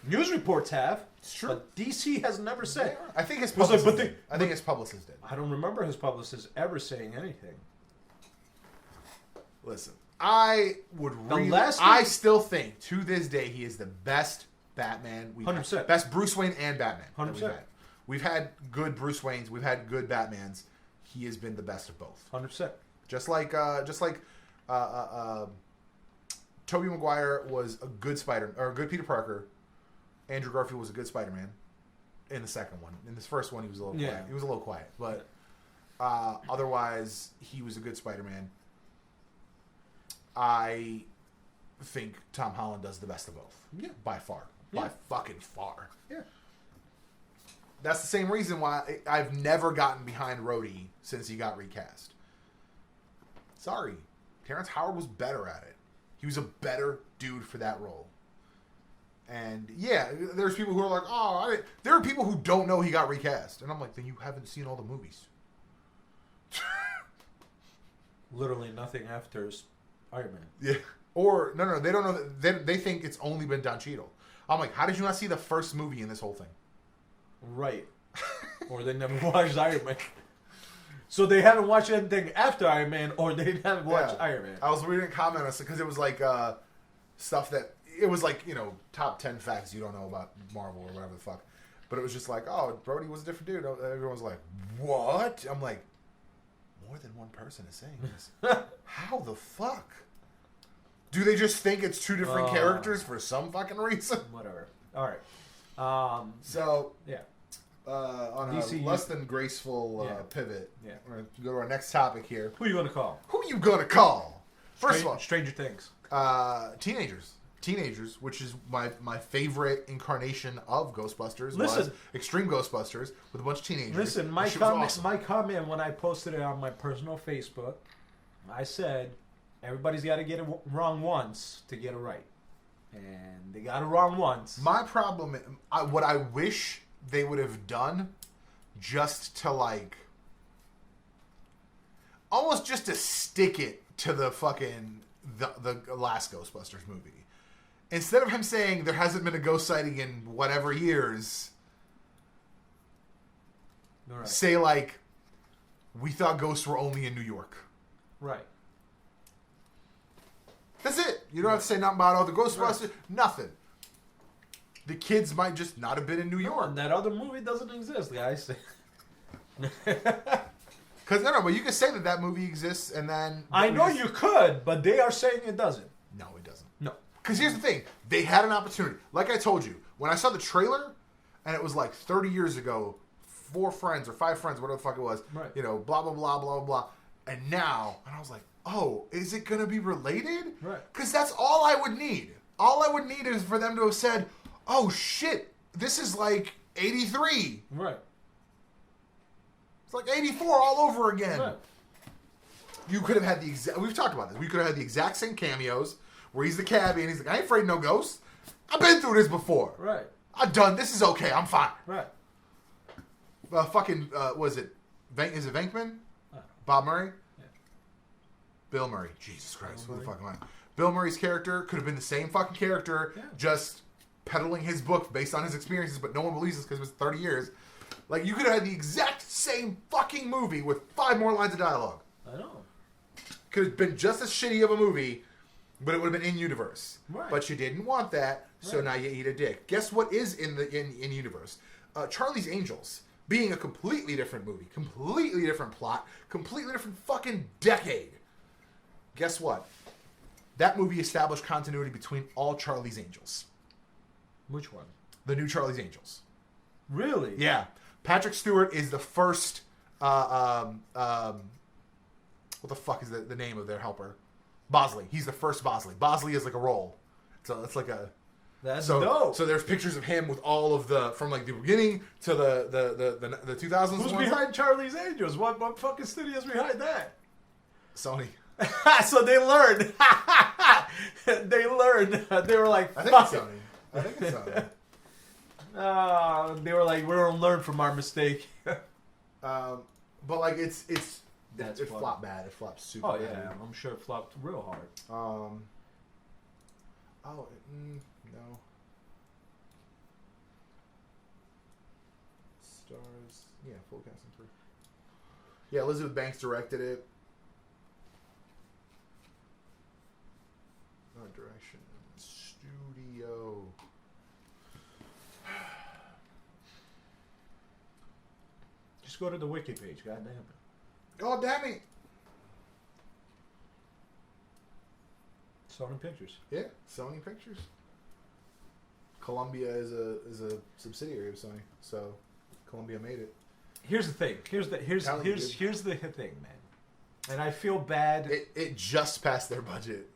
News reports have. It's true. But DC has never said. I think his publicist publicist did. I think his publicist did. I don't remember his publicist ever saying anything. Listen, I would really... I still think, to this day, he is the best Batman we've 100%. had. Best Bruce Wayne and Batman 100%. We've had good Bruce Waynes. We've had good Batmans. He has been the best of both. 100%. Just like Tobey Maguire was a good a good Peter Parker. Andrew Garfield was a good Spider-Man in the second one. In this first one, he was a little quiet. He was a little quiet, but otherwise, he was a good Spider-Man. I think Tom Holland does the best of both. Yeah. By far. Yeah. By fucking far. Yeah. That's the same reason why I've never gotten behind Rhodey since he got recast. Sorry. Terrence Howard was better at it. He was a better dude for that role. And yeah, there's people who are like, there are people who don't know he got recast. And I'm like, then you haven't seen all the movies. Literally nothing after Iron Man. Yeah. Or, no, they don't know. They think it's only been Don Cheadle. I'm like, how did you not see the first movie in this whole thing? Right. Or they never watched Iron Man. So they haven't watched anything after Iron Man, or they haven't watched Iron Man. I was reading a comment on it because it was like stuff that... It was like, top 10 facts you don't know about Marvel or whatever the fuck. But it was just like, oh, Brody was a different dude. Everyone was like, what? I'm like, more than one person is saying this. How the fuck? Do they just think it's two different characters for some fucking reason? Whatever. All right. So, yeah. On DCEU. a less than graceful pivot, Yeah. we're going to go to our next topic here. Who are you going to call? Who you going to call? First of all, Stranger Things. Teenagers, which is my favorite incarnation of Ghostbusters. Listen, was Extreme Ghostbusters with a bunch of teenagers. Listen, my comment when I posted it on my personal Facebook, I said everybody's got to get it wrong once to get it right, and they got it wrong once. My problem, what I wish they would have done, just to almost just to stick it to the fucking the last Ghostbusters movie. Instead of him saying there hasn't been a ghost sighting in whatever years, right. Say we thought ghosts were only in New York. Right. That's it. You don't have to say nothing about the Ghostbusters. Right. Nothing. The kids might just not have been in New York. And that other movie doesn't exist, guys. Because but you can say that movie exists, and then I know you could, but they are saying it doesn't. No, it doesn't. No. Because here's the thing. They had an opportunity. Like I told you, when I saw the trailer, and it was 30 years ago, 4 friends or 5 friends, whatever the fuck it was, right. Blah, blah, blah, blah, blah. And now, and I was like, oh, is it going to be related? Right. Because that's all I would need. All I would need is for them to have said, oh, shit, this is 83. Right. It's 84 all over again. Right. You could have had we've talked about this. We could have had the exact same cameos where he's the cabbie and he's like, I ain't afraid of no ghosts. I've been through this before. Right. I've done, this is okay. I'm fine. Right. Was it, is it Venkman? Bob Murray? Yeah. Bill Murray. Jesus Christ. Who the fuck am I? Bill Murray's character could have been the same fucking character, just peddling his book based on his experiences, but no one believes this because it was 30 years. You could have had the exact same fucking movie with 5 more lines of dialogue. I know. Could have been just as shitty of a movie, but it would have been in universe. Right. But you didn't want that, so Right. now you eat a dick. Guess what is in universe? Charlie's Angels being a completely different movie, completely different plot, completely different fucking decade. Guess what? That movie established continuity between all Charlie's Angels. Which one? The new Charlie's Angels. Really? Yeah. Patrick Stewart is the first. What the fuck is the name of their helper? Bosley. He's the first Bosley. Bosley is like a role. So it's like a. That's So dope. so there's pictures of him with all of the from like the beginning to the 2000s. Who's ones. behind Charlie's Angels? What fucking studio's behind that? Sony. So they learned. They learned. They were like, I think fuck it's it. Sony. I think it's Sony. They were like, we're gonna learn from our mistake. But like it That's fun. flopped bad. It flopped super Oh bad. yeah, I'm sure it flopped real hard. No. Stars. Yeah, full cast and crew. Yeah, Elizabeth Banks directed it. Art direction. Studio. Just go to the wiki page. God damn it. Oh damn it! Sony Pictures. Yeah, Sony Pictures. Columbia is a subsidiary of Sony, so Columbia made it. Here's the thing. Here's the thing, man. And I feel bad. It just passed their budget.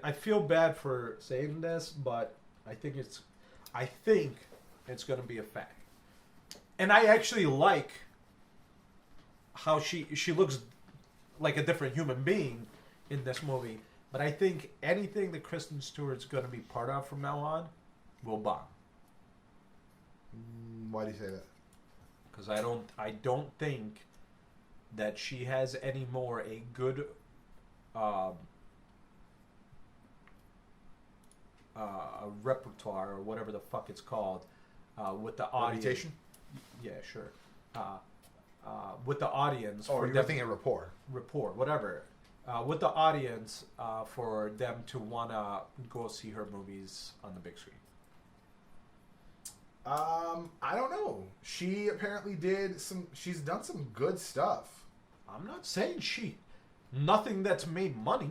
I feel bad for saying this, but I think it's going to be a fact. And I actually like how she looks like a different human being in this movie. But I think anything that Kristen Stewart's going to be part of from now on will bomb. Why do you say that? Because I don't think that she has any more a good repertoire or whatever the fuck it's called with the audience. Reputation? Yeah, sure. With the audience. Or for you're them- thinking rapport. Rapport, whatever. With the audience for them to want to go see her movies on the big screen. I don't know. She apparently she's done some good stuff. I'm not saying nothing that's made money.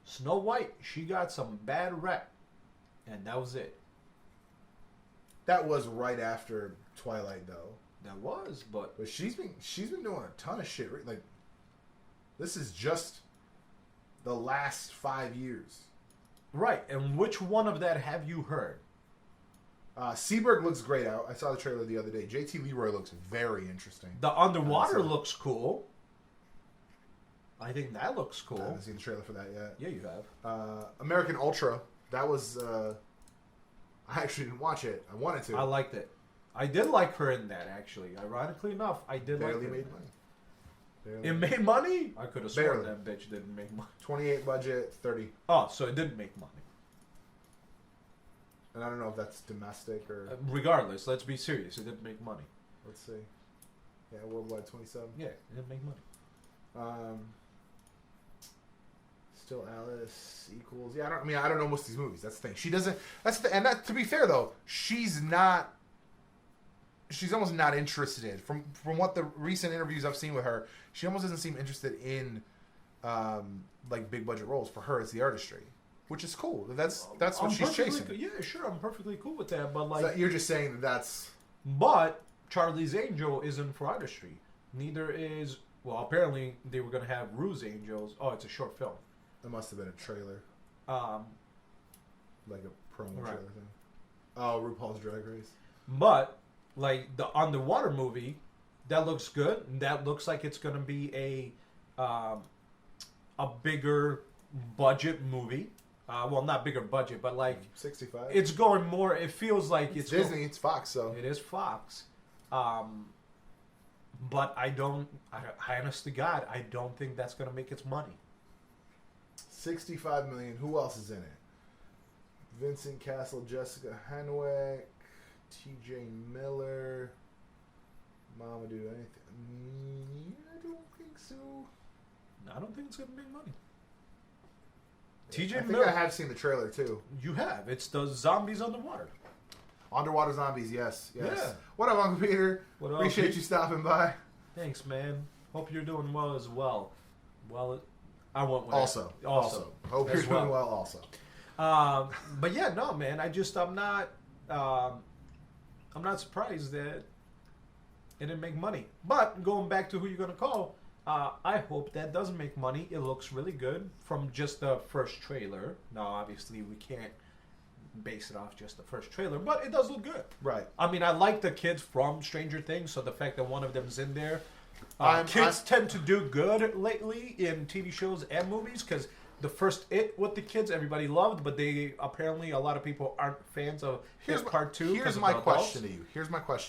Snow White, she got some bad rep, and that was it. That was right after Twilight, though. That was, but But she's been doing a ton of shit. Like, this is just the last 5 years. right. And which one of that have you heard? Seberg looks great out. I saw the trailer the other day. JT Leroy looks very interesting. The Underwater That's it. looks cool. I think that looks I cool. haven't seen the trailer for that yet. Yeah, you have. American Ultra. That was. I actually didn't watch it. I wanted to. I liked it. I did like her in that, actually. Ironically enough, I did like Barely her. made money. Barely It made money? I could have sworn Barely. that bitch didn't make money. 28 budget, 30. Oh, so it didn't make money. And I don't know if that's domestic or. Regardless, let's be serious. It didn't make money. Let's see. Yeah, worldwide 27. Yeah, it didn't make money. Still Alice equals. Yeah, I don't know most of these movies. That's the thing. She doesn't. And that. To be fair though, she's not. She's almost not interested. From what the recent interviews I've seen with her, she almost doesn't seem interested in, like big budget roles. For her, it's the artistry, which is cool. That's what I'm she's perfectly chasing. Yeah, sure, I'm perfectly cool with that. But like, So you're just saying that's. but Charlie's Angel isn't for artistry. Neither is. Well, apparently they were gonna have Rue's Angels. Oh, it's a short film. It must have been a trailer, Um, like a promo Right. trailer thing. Oh, RuPaul's Drag Race. But like the Underwater movie, that looks good. That looks like it's gonna be a bigger budget movie. Well, not bigger budget, but like 65. it's going more. It feels like It's Disney. It's Fox. So It is Fox. But I honest to God, I don't think that's gonna make its money. 65 million. Who else is in it? Vincent Castle, Jessica Henwick, T.J. Miller, Mamadou. Anything? don't think so. I don't think it's gonna make money. I TJ think Miller. I have seen the trailer too. You have. It's the zombies underwater. Underwater zombies, yes. Yeah. What up, Uncle Peter? What up, Appreciate Pete? you stopping by. Thanks, man. Hope you're doing well as well. Well, I won't. Also. Hope you're doing well. Also. But yeah, no, man. I'm not surprised that it didn't make money. But going back to who you're gonna call, I hope that doesn't make money. It looks really good from just the first trailer. Now, obviously, we can't base it off just the first trailer, but it does look good. Right. I mean, I like the kids from Stranger Things, so the fact that one of them's in there. Kids tend to do good lately in TV shows and movies because the first It with the kids everybody loved, but they apparently a lot of people aren't fans of It Part 2. Here's my question to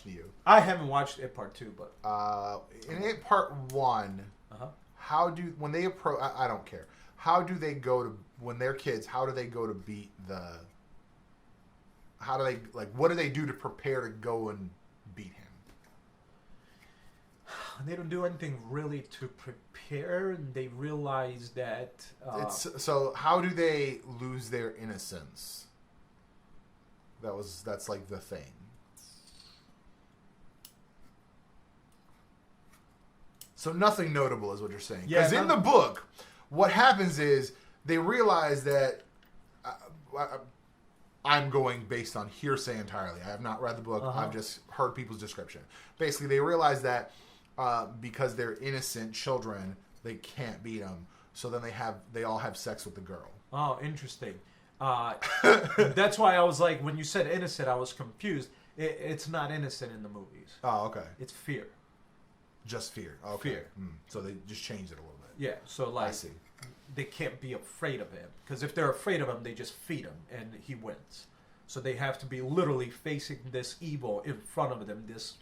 you. I haven't watched It Part 2, but in It Part 1, how do when they approach? I don't care. How do they go to when they're kids? How do they go to beat the? How do they what do they do to prepare to go and beat him? they don't do anything really to prepare, and they realize that so how do they lose their innocence? That's like the thing. So nothing notable is what you're saying. Because in the book, what happens is they realize that I'm going based on hearsay entirely. I have not read the book. I've just heard people's description. Basically, they realize that because they're innocent children, they can't beat them. So then they all have sex with the girl. Oh, interesting. That's why I was like, when you said innocent, I was confused. It's not innocent in the movies. Oh, okay. It's fear. Just fear. Okay. Fear. So they just changed it a little bit. Yeah. So like, I see. They can't be afraid of him because if they're afraid of him, they just feed him and he wins. So they have to be literally facing this evil in front of them, this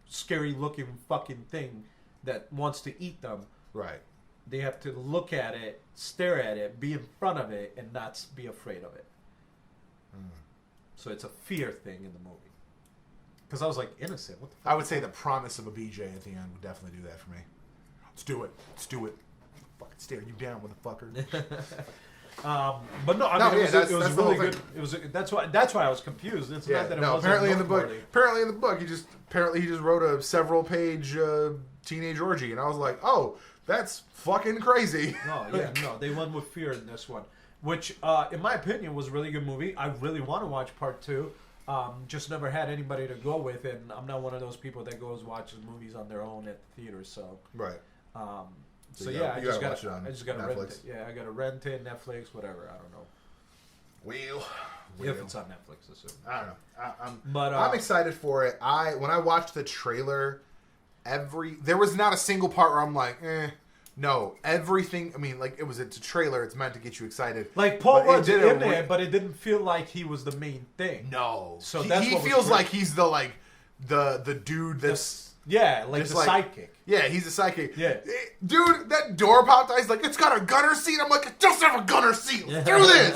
scary-looking fucking thing that wants to eat them. Right. They have to look at it, stare at it, be in front of it, and not be afraid of it. So it's a fear thing in the movie. Because I was like, innocent? What the fuck? I would say the promise of a BJ at the end would definitely do that for me. Let's do it. Fucking stare you down, motherfucker. But no, I mean, it was really good. It was that's why I was confused. It's not that it wasn't apparently in the book, he just wrote a several-page teenage orgy, and I was like, oh, that's fucking crazy. No, they went with fear in this one, which, in my opinion, was a really good movie. I really want to watch part 2. Just never had anybody to go with, and I'm not one of those people that goes watches movies on their own at the theater. So right. I just got to rent Netflix. it. Yeah, I got to rent it, Netflix, whatever. I don't know. If it's on Netflix, assume. I don't know. I'm excited for it. When I watched the trailer, there was not a single part where I'm like, no, everything. I mean, like it's a trailer. It's meant to get you excited. Like Paul Rudd's in there, but it didn't feel like he was the main thing. No, so he feels like he's the dude that's. Yeah, like the sidekick. Yeah, he's a sidekick. Yeah. Dude, that door popped out. He's like, it's got a gunner seat. I'm like, it doesn't have a gunner seat. Let's do this.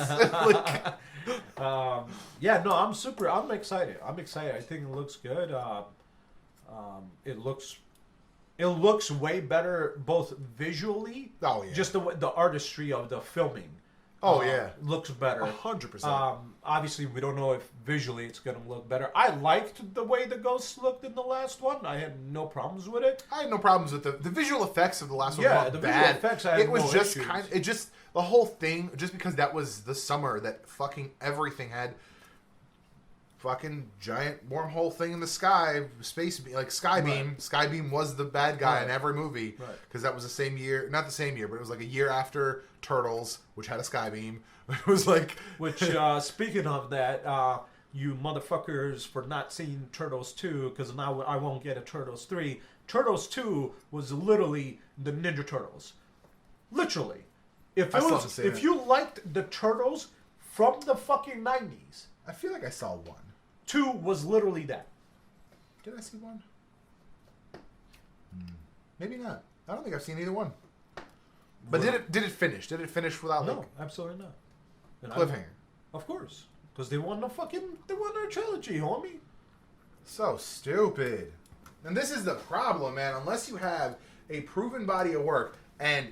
I'm excited. I think it looks good. It looks way better both visually. Oh, yeah. Just the artistry of the filming. Oh, yeah. Looks better. 100%. Obviously, we don't know if visually it's going to look better. I liked the way the ghosts looked in the last one. I had no problems with it. I had no problems with the visual effects of the last one. Yeah, the visual effects, I had no issues. The whole thing, just because that was the summer that fucking everything had fucking giant wormhole thing in the sky, Skybeam. Right. Skybeam was the bad guy in every movie because that was the same year, not the same year, but it was like a year after Turtles, which had a Skybeam. It was like, speaking of that, you motherfuckers for not seeing Turtles 2, because now I won't get a Turtles 3. Turtles 2 was literally the Ninja Turtles, literally. If you liked the Turtles from the fucking 90s, I feel like I saw one. 2 was literally that. Did I see one? Maybe not. I don't think I've seen either one. But did it finish? Did it finish without No, absolutely not. And cliffhanger? Of course, because they won their trilogy, homie. So stupid. And this is the problem, man. Unless you have a proven body of work, and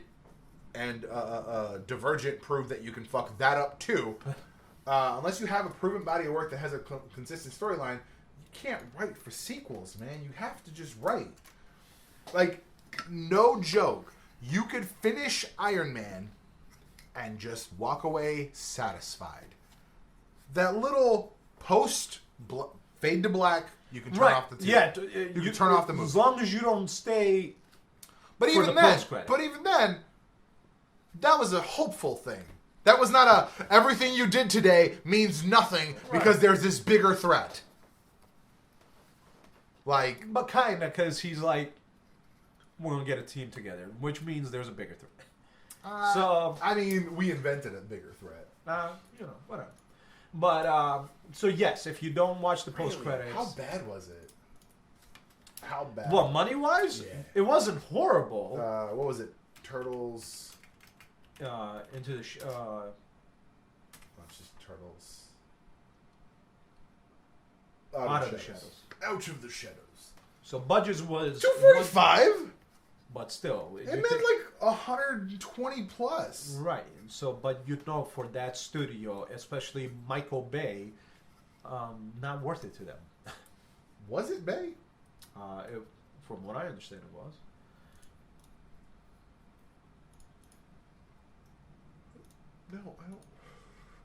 Divergent proved that you can fuck that up too. Unless you have a proven body of work that has a consistent storyline, you can't write for sequels, man. You have to just write. Like, no joke. You could finish Iron Man and just walk away satisfied. That little fade to black, you can turn off the TV. Yeah, you can turn off the movie. As long as you don't stay. But even then, that was a hopeful thing. That was not everything you did today means nothing because there's this bigger threat. Like, But kind of, because he's like, we're going to get a team together, which means there's a bigger threat. So I mean, we invented a bigger threat. Whatever. But, so yes, if you don't watch the post-credits... How bad was it? How bad? Well, money-wise? Yeah. It wasn't horrible. What was it? Turtles... Into the... it's just Turtles... Out of the Shadows. Out of the Shadows. So budget was... $245? But still... It meant like 120 plus. Right. So, but for that studio, especially Michael Bay, not worth it to them. Was it Bay? From what I understand, it was. No, I don't.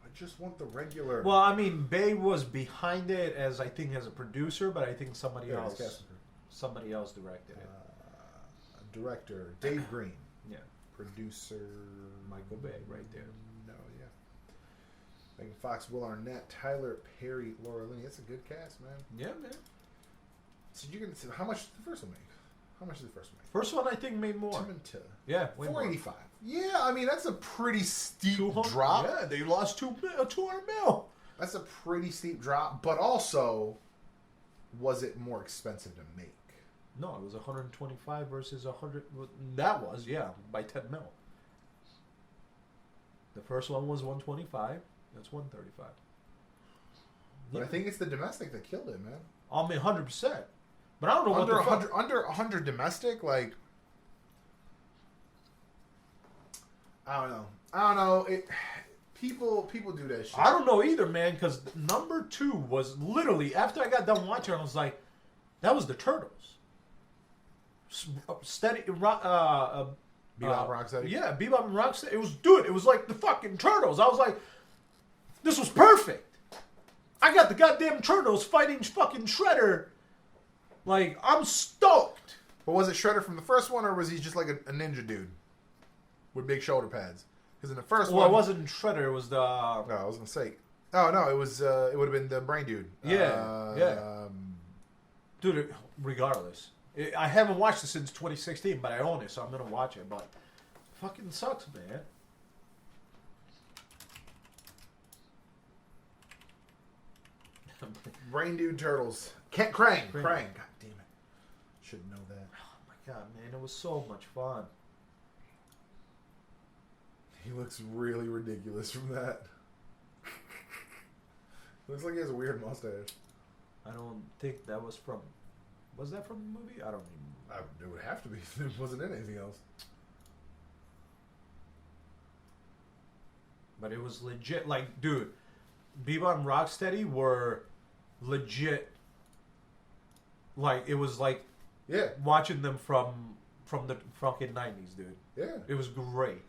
I just want the regular. Well, I mean, Bay was behind it as a producer, but I think somebody else directed it. Director Dave Green. Yeah. Producer Michael Bay, right there. No, yeah. Megan Fox, Will Arnett, Tyler Perry, Laura Linney. That's a good cast, man. Yeah, man. So you can. How much did the first one make? How much did the first one make? First one, I think, made more. Timon Yeah, $485. Yeah, I mean that's a pretty steep drop. Yeah, they lost 200 mil. That's a pretty steep drop, but also, was it more expensive to make? No, it was 125 versus 100. That was, by 10 mil. The first one was 125. That's 135. But I think it's the domestic that killed it, man. I mean, 100%. But I don't know under what the 100, under 100 domestic, like I don't know. People do that shit. I don't know either, man. Because number 2 was literally after I got done watching, I was like, that was the Turtles. Steady, Bebop Rocksteady. Yeah, Bebop and Rocksteady. It was like the fucking Turtles. I was like, this was perfect. I got the goddamn Turtles fighting fucking Shredder. Like, I'm stoked. But was it Shredder from the first one, or was he just like a ninja dude with big shoulder pads? Because in the first one, it wasn't Shredder. It was the. No, I was gonna say. Oh no, it was. It would have been the brain dude. Yeah. Dude, regardless. I haven't watched it since 2016, but I own it, so I'm going to watch it. But fucking sucks, man. Brain Dude Turtles. Krang. God damn it. Should know that. Oh my god, man. It was so much fun. He looks really ridiculous from that. Looks like he has a weird mustache. I don't think that was from... Was that from the movie? I don't even... It would have to be if it wasn't in anything else. But it was legit. Like, dude, Bebop and Rocksteady were legit. Like, it was like... Yeah. Watching them from the fucking 90s, dude. Yeah. It was great.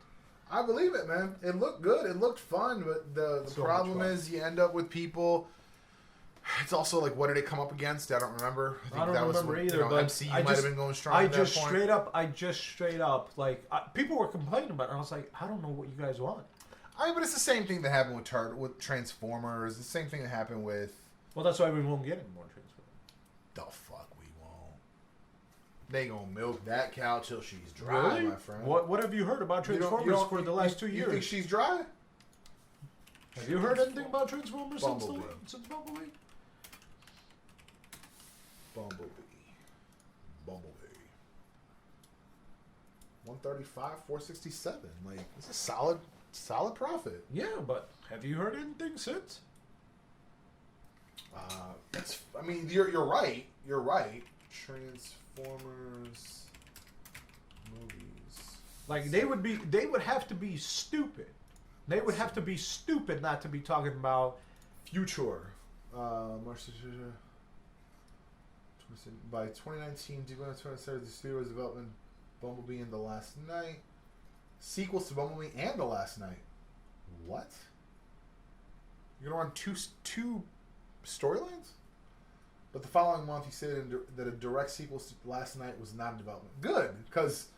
I believe it, man. It looked good. It looked fun, but the problem is you end up with people... It's also like, what did it come up against? I don't remember. I don't remember either. But MCU might have been going strong. I just straight up, like people were complaining about it. And I was like, I don't know what you guys want. But it's the same thing that happened with Transformers. The same thing that happened with. Well, that's why we won't get any more Transformers. The fuck we won't. They gonna milk that cow till she's dry, really? My friend. What have you heard about Transformers for the last 2 years? You think she's dry? Have you heard anything about Transformers since Bumblebee? Bumblebee. 135, 467. Like, it's a solid profit. Yeah, but have you heard anything since? I mean, you're right. You're right. Transformers. Movies. Like they would have to be stupid. They would have to be stupid not to be talking about Future. By 2019, the studio was developing Bumblebee and The Last Night. Sequels to Bumblebee and The Last Night. What? You're gonna run two storylines? But the following month, he said that a direct sequel to Last Night was not in development. Good, because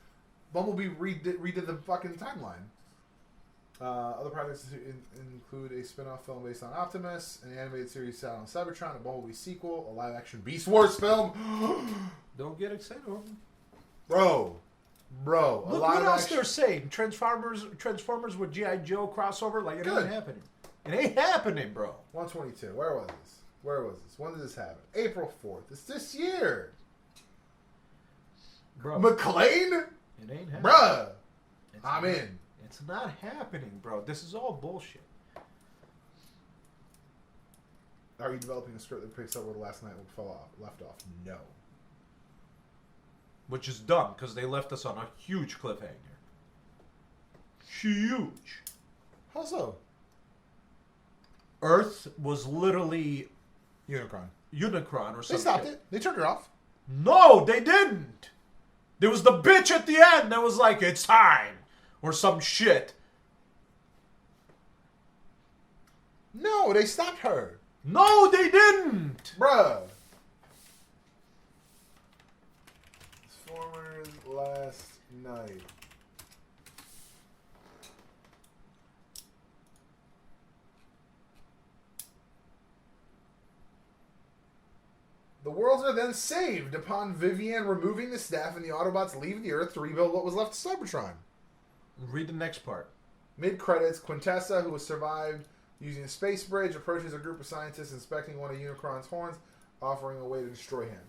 Bumblebee redid the fucking timeline. Other projects include a spin-off film based on Optimus, an animated series set on Cybertron, a Bumblebee sequel, a live-action Beast Wars film. Don't get excited over them. Bro. Look what else they're saying. Transformers with G.I. Joe crossover. Like, it ain't happening. It ain't happening, bro. 122. Where was this? When did this happen? April 4th. It's this year. Bro. McLean? It ain't happening. Bruh. I'm in. It's not happening, bro. This is all bullshit. Are you developing a script that picks up where The Last Night left off? No. Which is dumb, because they left us on a huge cliffhanger. Huge. How so? Earth was literally Unicron or something. They stopped it. They turned it off. No, they didn't. There was the bitch at the end that was like, it's time. Or some shit. No, they stopped her. No, they didn't. Bruh. Transformers Last Night. The worlds are then saved upon Vivian removing the staff and the Autobots leave the Earth to rebuild what was left of Cybertron. Read the next part. Mid-credits, Quintessa, who has survived using a space bridge, approaches a group of scientists inspecting one of Unicron's horns, offering a way to destroy him.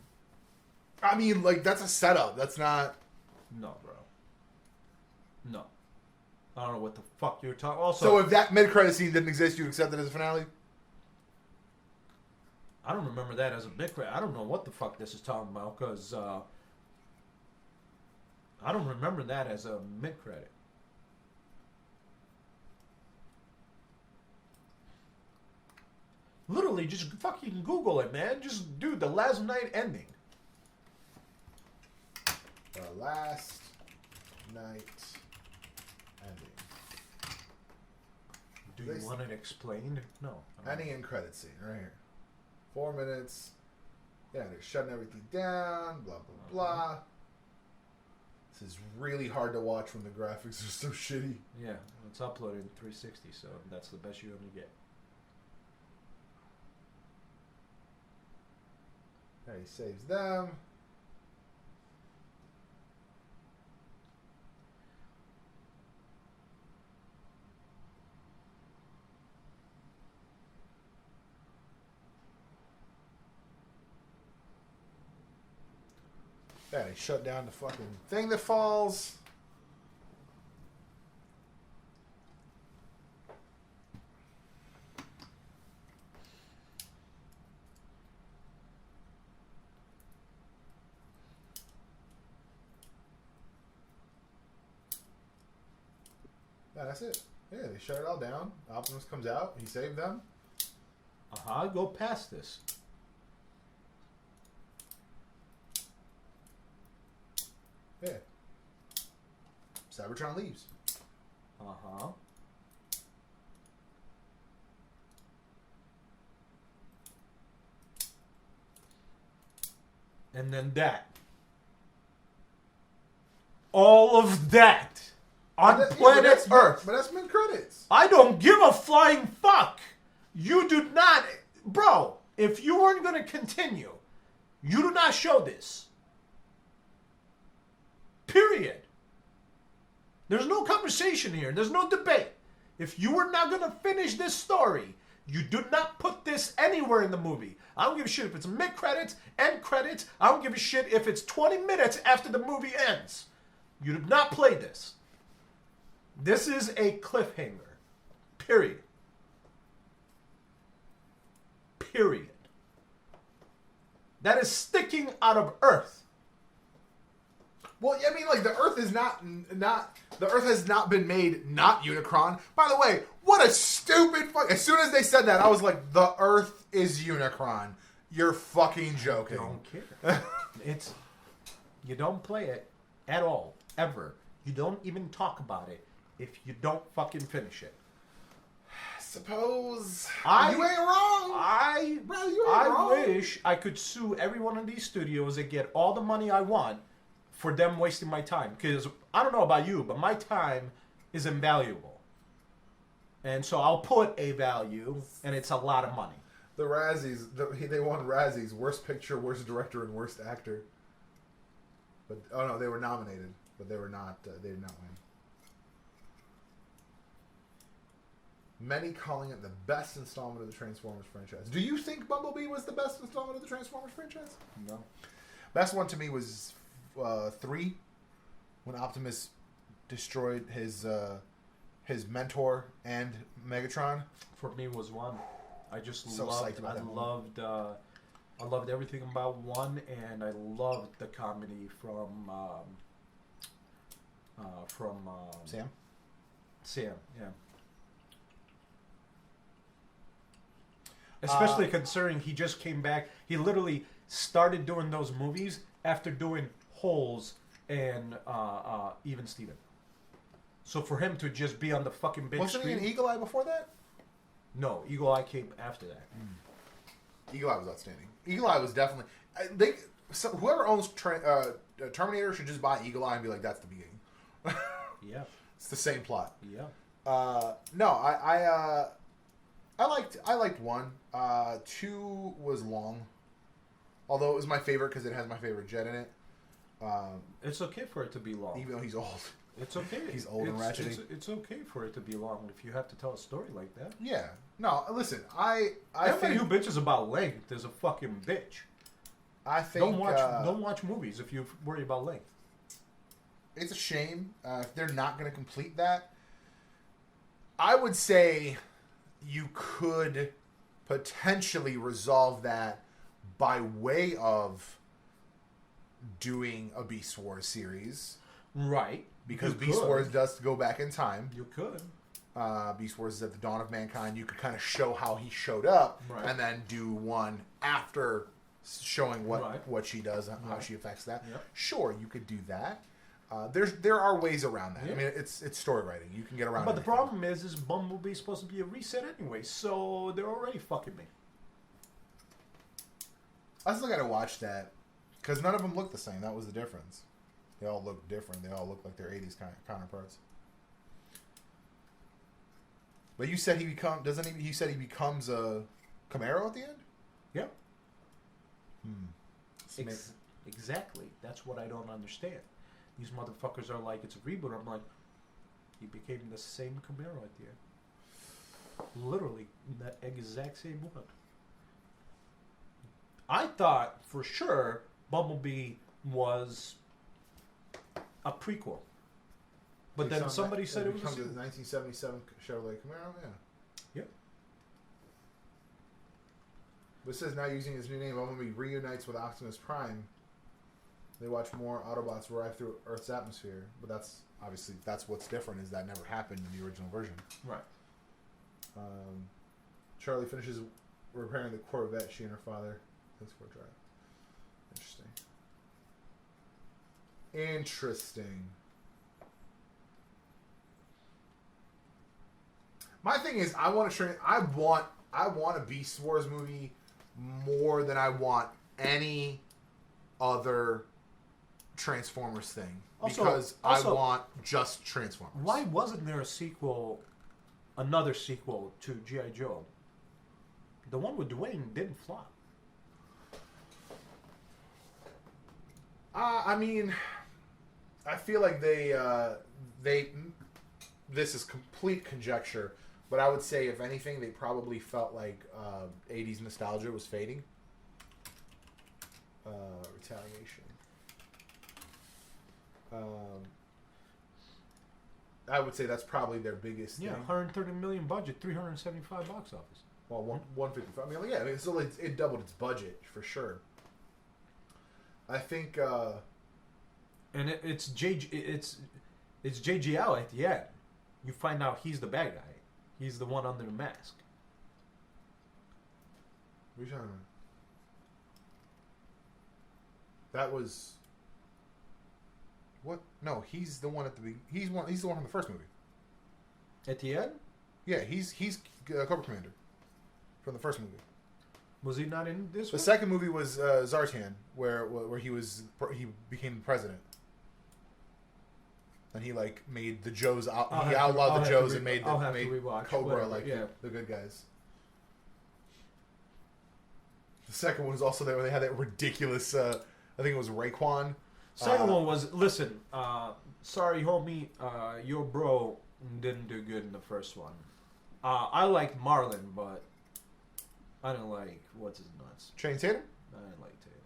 I mean, like, that's a setup. That's not... No, bro. No. I don't know what the fuck you're talking... Also, so if that mid-credit scene didn't exist, you'd accept it as a finale? I don't remember that as a mid-credit. I don't know what the fuck this is talking about, because... I don't remember that as a mid-credit. Literally, just fucking Google it, man. Just, dude, the Last Night ending. The Last Night ending. Do you want it explained? No. Ending and credit scene, right here. 4 minutes. Yeah, they're shutting everything down, blah, blah, blah. This is really hard to watch when the graphics are so shitty. Yeah, it's uploaded in 360, so that's the best you're going to get. He saves them. Yeah, they shut down the fucking thing that falls. Yeah, that's it. Yeah, they shut it all down. Optimus comes out. He saved them. Go past this. Yeah. Cybertron leaves. And then that. All of that. On planet Earth. But that's mid-credits. I don't give a flying fuck. You do not... Bro, if you weren't going to continue, you do not show this. Period. There's no conversation here. There's no debate. If you were not going to finish this story, you do not put this anywhere in the movie. I don't give a shit if it's mid-credits, end credits. I don't give a shit if it's 20 minutes after the movie ends. You did not play this. This is a cliffhanger. Period. Period. That is sticking out of Earth. Well, I mean, like the Earth is not the Earth has not been made not Unicron. By the way, what a stupid fuck! As soon as they said that, I was like, the Earth is Unicron. You're fucking joking. I don't care. It's you don't play it at all ever. You don't even talk about it if you don't fucking finish it. Suppose you ain't wrong. I wrong. wish I could sue every one of these studios and get all the money I want for them wasting my time. Because I don't know about you, but my time is invaluable. And so I'll put a value, and it's a lot of money. The Razzies, they won Razzies, Worst Picture, Worst Director, and Worst Actor. But no, they were nominated, but they were not. They did not win. Many calling it the best installment of the Transformers franchise. Do you think Bumblebee was the best installment of the Transformers franchise? No. Best one to me was 3, when Optimus destroyed his mentor and Megatron. For me, was 1. I just So psyched about that I loved everything about 1, and I loved the comedy from Sam? Sam, yeah. Especially considering he just came back. He literally started doing those movies after doing Holes and Even Steven. So for him to just be on the fucking big Wasn't screen... he in Eagle Eye before that? No, Eagle Eye came after that. Eagle Eye was outstanding. Eagle Eye was definitely... whoever owns Terminator should just buy Eagle Eye and be like, that's the beginning. Yeah. It's the same plot. Yeah. No, I liked 1. 2 was long, although it was my favorite because it has my favorite jet in it. It's okay for it to be long. Even though he's old. It's okay. He's old and ratchety. It's okay for it to be long if you have to tell a story like that. Yeah. No, listen, I Everybody think... who bitches about length is a fucking bitch. I think... Don't watch movies if you worry about length. It's a shame if they're not going to complete that. I would say you could potentially resolve that by way of doing a Beast Wars series. Right. Because Beast Wars does go back in time. You could. Beast Wars is at the dawn of mankind. You could kind of show how he showed up, right, and then do one after showing what, right, what she does and how right, she affects that. Yep. Sure, you could do that. There are ways around that. Yeah. I mean, it's story writing. You can get around. But anything. the problem is Bumblebee's supposed to be a reset anyway, so they're already fucking me. I still gotta watch that because none of them look the same. That was the difference. They all look different. They all look like their '80s counterparts. But you said doesn't he? He said he becomes a Camaro at the end. Yeah. Exactly. That's what I don't understand. These motherfuckers are like, it's a reboot. I'm like, he became the same Camaro at the end. Literally, the exact same one. I thought for sure Bumblebee was a prequel. But then somebody said it was a 1977 Chevrolet Camaro, yeah. Yep. But it says now using his new name, Bumblebee reunites with Optimus Prime. They watch more Autobots arrive through Earth's atmosphere. But that's what's different is that never happened in the original version. Right. Charlie finishes repairing the Corvette she and her father takes for a drive. Interesting. My thing is, I want a Beast Wars movie more than I want any other Transformers thing because I want just Transformers. Why wasn't there another sequel to G.I. Joe? The one with Dwayne didn't flop. I mean, I feel like they this is complete conjecture, but I would say if anything, they probably felt like 80s nostalgia was fading. Retaliation. I would say that's probably their biggest thing. 130 million budget, 375 box office. Well, 155. I mean, yeah, so it doubled its budget for sure. I think, And it's JGL at the end. You find out he's the bad guy. He's the one under the mask. What are you talking about? That was what? No, he's the one at the beginning. He's the one from the first movie. At the end? Yeah, he's Cobra Commander from the first movie. Was he not in this The one? second movie was Zartan, where he became the president, and he like made the Joes out. He outlawed the Joes and made Cobra the good guys. The second one was also there where they had that ridiculous. I think it was Raekwon. Second one was sorry, homie, your bro didn't do good in the first one. I liked Marlon, but I didn't like what's his nuts. Channing Tatum? I didn't like Tatum.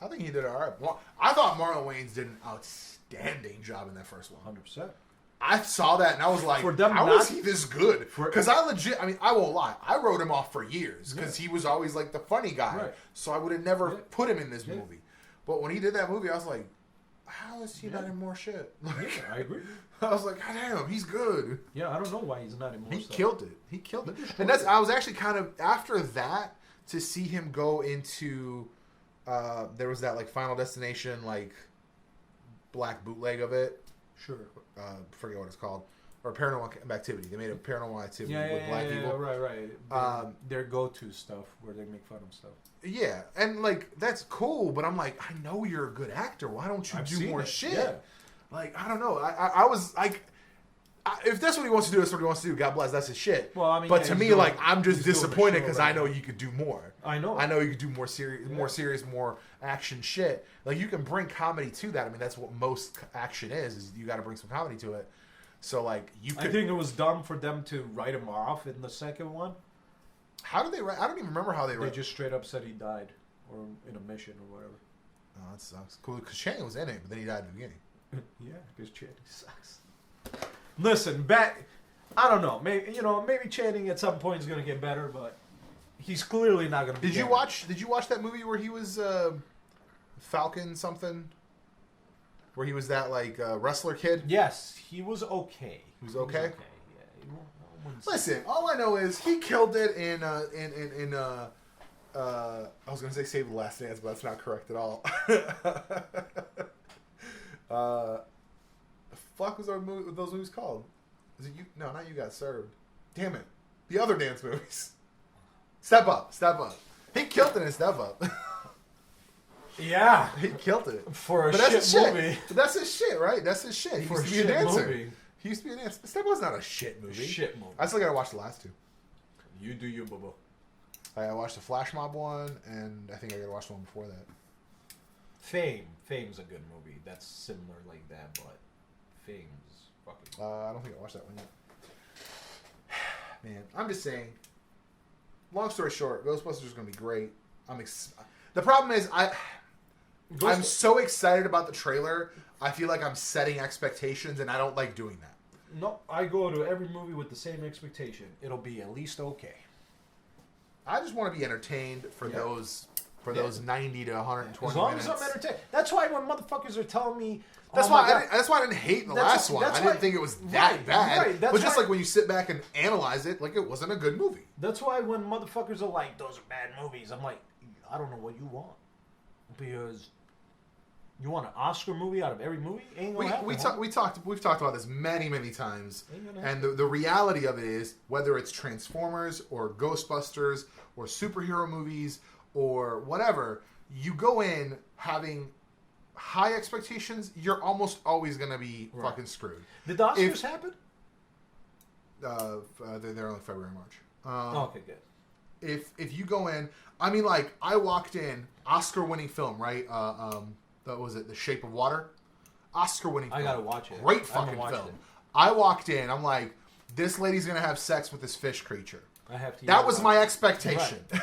I think he did all right. Well, I thought Marlon Wayans did an outstanding job in that first one. 100%. I saw that and I was like, how is he this good? Because I won't lie, I wrote him off for years because he was always like the funny guy. Right. So I would have never put him in this movie. But when he did that movie, I was like, how is he not in more shit? Like, I agree. I was like, God damn, he's good. Yeah, I don't know why he's not in more stuff. Killed it. He killed it. And I was actually kind of, after that, to see him go into, there was that like Final Destination, like, black bootleg of it. Sure. Forget what it's called. Or Paranormal Activity. They made a Paranormal Activity with black people. Right. Their go-to stuff where they make fun of stuff. Yeah, and like that's cool, but I'm like, I know you're a good actor. Why don't you do more shit? Yeah. Like I don't know. I was like, if that's what he wants to do, that's what he wants to do. God bless. That's his shit. Well, I mean, but to me, like I'm just disappointed because I know you could do more. I know you could do more serious, more action shit. Like you can bring comedy to that. I mean, that's what most action is you got to bring some comedy to it. So like you could, I think it was dumb for them to write him off in the second one. How did they write? I don't even remember how they wrote. They just straight up said he died, or in a mission, or whatever. Oh, that sucks. Cool, because Channing was in it, but then he died at the beginning. Yeah, because Channing sucks. Listen, I don't know. Maybe Channing at some point is going to get better, but he's clearly not going to. Did you watch that movie where he was Falcon something? Where he was that like wrestler kid? Yes, he was okay. He was okay. Yeah. Listen, all I know is he killed it in I was gonna say Save the Last Dance, but that's not correct at all. The fuck was those movies called? Is it you? No, not You Got Served. Damn it, the other dance movies. Step Up. He killed it in Step Up. Yeah, he killed it for a shit movie. But that's his shit, right? That's his shit. He used to be a dancer. Movie. He used to be a dancer. Step was not a shit movie. Shit movie. I still gotta watch the last two. You do you, boo-boo. I watched the Flash Mob one, and I think I gotta watch the one before that. Fame's a good movie. That's similar like that, but Fame's fucking. I don't think I watched that one yet. Man, I'm just saying. Long story short, Ghostbusters is gonna be great. The problem is I'm so excited about the trailer. I feel like I'm setting expectations, and I don't like doing that. No, I go to every movie with the same expectation. It'll be at least okay. I just want to be entertained for those 90 to 120 minutes. As long as I'm entertained. That's why when motherfuckers are telling me... That's why I didn't hate the last one. I didn't think it was that bad. Right, but just like when you sit back and analyze it, like it wasn't a good movie. That's why when motherfuckers are like, those are bad movies, I'm like, I don't know what you want. Because... You want an Oscar movie out of every movie? Ain't gonna happen. We've talked about this many times, and the reality of it is, whether it's Transformers or Ghostbusters or superhero movies or whatever, you go in having high expectations, you're almost always gonna be fucking screwed. Did the Oscars happen? They're only February, March. Okay, good. If you go in, I mean, like I walked in, Oscar-winning film, right? What was it? The Shape of Water? Oscar-winning film. I gotta watch it. Great fucking film. I walked in. I'm like, this lady's gonna have sex with this fish creature. That was my expectation. Right.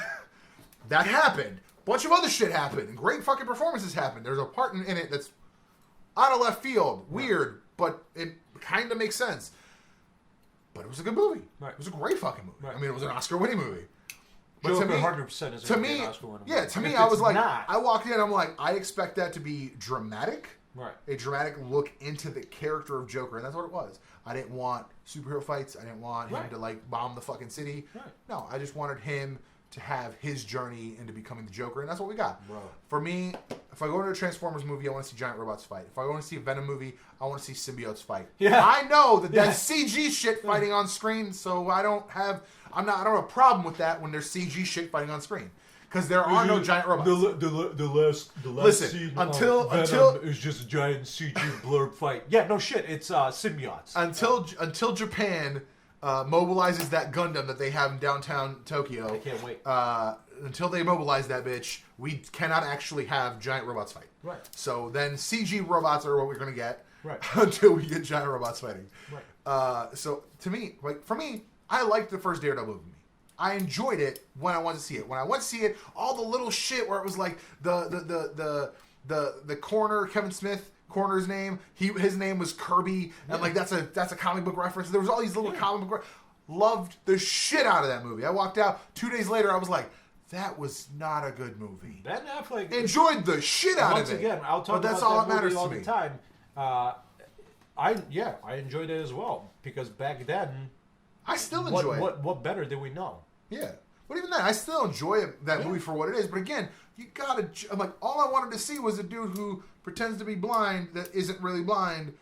That happened. Bunch of other shit happened. Great fucking performances happened. There's a part in it that's out of left field. Weird, but it kind of makes sense. But it was a good movie. Right. It was a great fucking movie. Right. I mean, it was an Oscar-winning movie. But Joker 100% is to me, I was like, I walked in, I'm like, I expect that to be dramatic. Right. A dramatic look into the character of Joker, and that's what it was. I didn't want superhero fights. I didn't want him to like bomb the fucking city. Right. No, I just wanted him to have his journey into becoming the Joker, and that's what we got. Bro. For me, if I go into a Transformers movie, I want to see giant robots fight. If I want to see a Venom movie, I want to see symbiotes fight. Yeah. I know that that's CG shit fighting on screen, so I don't have a problem with that when there's CG shit fighting on screen. Because there are no giant robots. The last Listen, scene until is just a giant CG blurb fight. Yeah, no shit. It's symbiotes. Until Japan mobilizes that Gundam that they have in downtown Tokyo. I can't wait. Until they mobilize that bitch, we cannot actually have giant robots fight. Right. So then CG robots are what we're gonna get. Right. Until we get giant robots fighting. Right. So to me, for me, I liked the first Daredevil movie. I enjoyed it when I wanted to see it. When I went to see it, all the little shit where it was like the corner, Kevin Smith corner's name, his name was Kirby, and like that's a comic book reference. There was all these little comic book. Loved the shit out of that movie. I walked out 2 days later. I was like, that was not a good movie. Ben Affleck enjoyed the shit out of it. Once again, I'll talk but that's about all that that matters movie all to me. the time. I enjoyed it as well because back then, I still enjoy it. What better did we know? Yeah. But even then, I still enjoy that movie for what it is. But again, you gotta. I'm like, all I wanted to see was a dude who pretends to be blind that isn't really blind,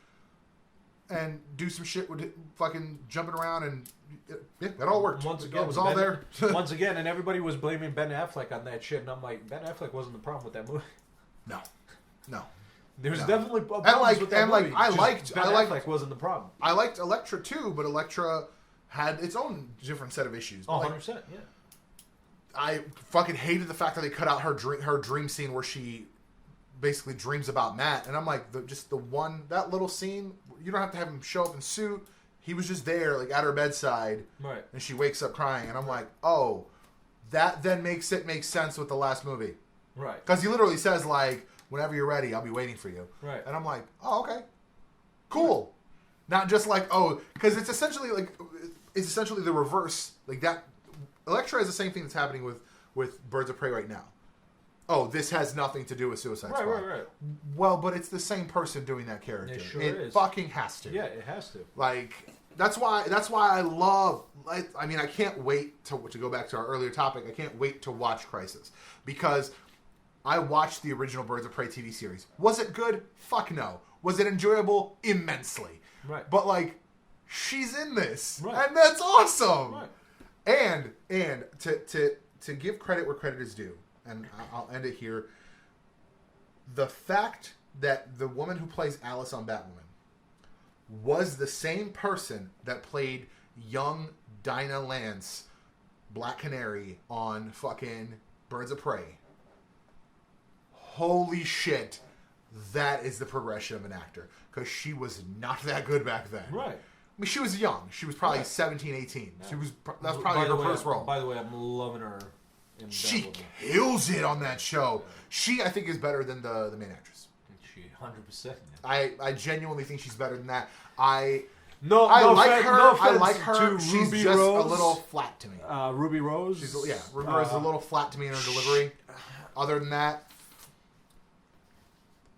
and do some shit with fucking jumping around, and yeah, that all worked. Once again, it was all there. Once again, and everybody was blaming Ben Affleck on that shit, and I'm like, Ben Affleck wasn't the problem with that movie. No. There's definitely problems with that and movie. I Just liked Ben Affleck wasn't the problem. I liked Elektra too, but Elektra had its own different set of issues. Oh, Like, 100%, yeah. I fucking hated the fact that they cut out her dream scene where she basically dreams about Matt, and I'm like, that little scene, you don't have to have him show up in suit. He was just there, like at her bedside, right? And she wakes up crying, and I'm like, oh, that then makes sense with the last movie, right? Because he literally says like, whenever you're ready, I'll be waiting for you, right? And I'm like, oh, okay, cool. Not just like, oh, because it's essentially the reverse, like that. Elektra is the same thing that's happening with Birds of Prey right now. Oh, this has nothing to do with Suicide Squad. Right. Well, but it's the same person doing that character. It sure it is. Fucking has to. Yeah, it has to. Like, that's why I love. I mean, I can't wait to go back to our earlier topic. I can't wait to watch Crisis because I watched the original Birds of Prey TV series. Was it good? Fuck no. Was it enjoyable? Immensely. Right. But like, she's in this, right. And that's awesome. Right. And to give credit where credit is due, and I'll end it here. The fact that the woman who plays Alice on Batwoman was the same person that played young Dinah Lance, Black Canary, on fucking Birds of Prey. Holy shit, that is the progression of an actor. Because she was not that good back then. Right. I mean, she was young. She was probably 17, 18. That was probably her first role. By the way, I'm loving her. She kills it on that show. She, I think, is better than the main actress. She 100%. I genuinely think she's better than that. I like her. She's Ruby just Rose. a little flat to me. Ruby Rose. Ruby Rose is a little flat to me in her delivery. Other than that,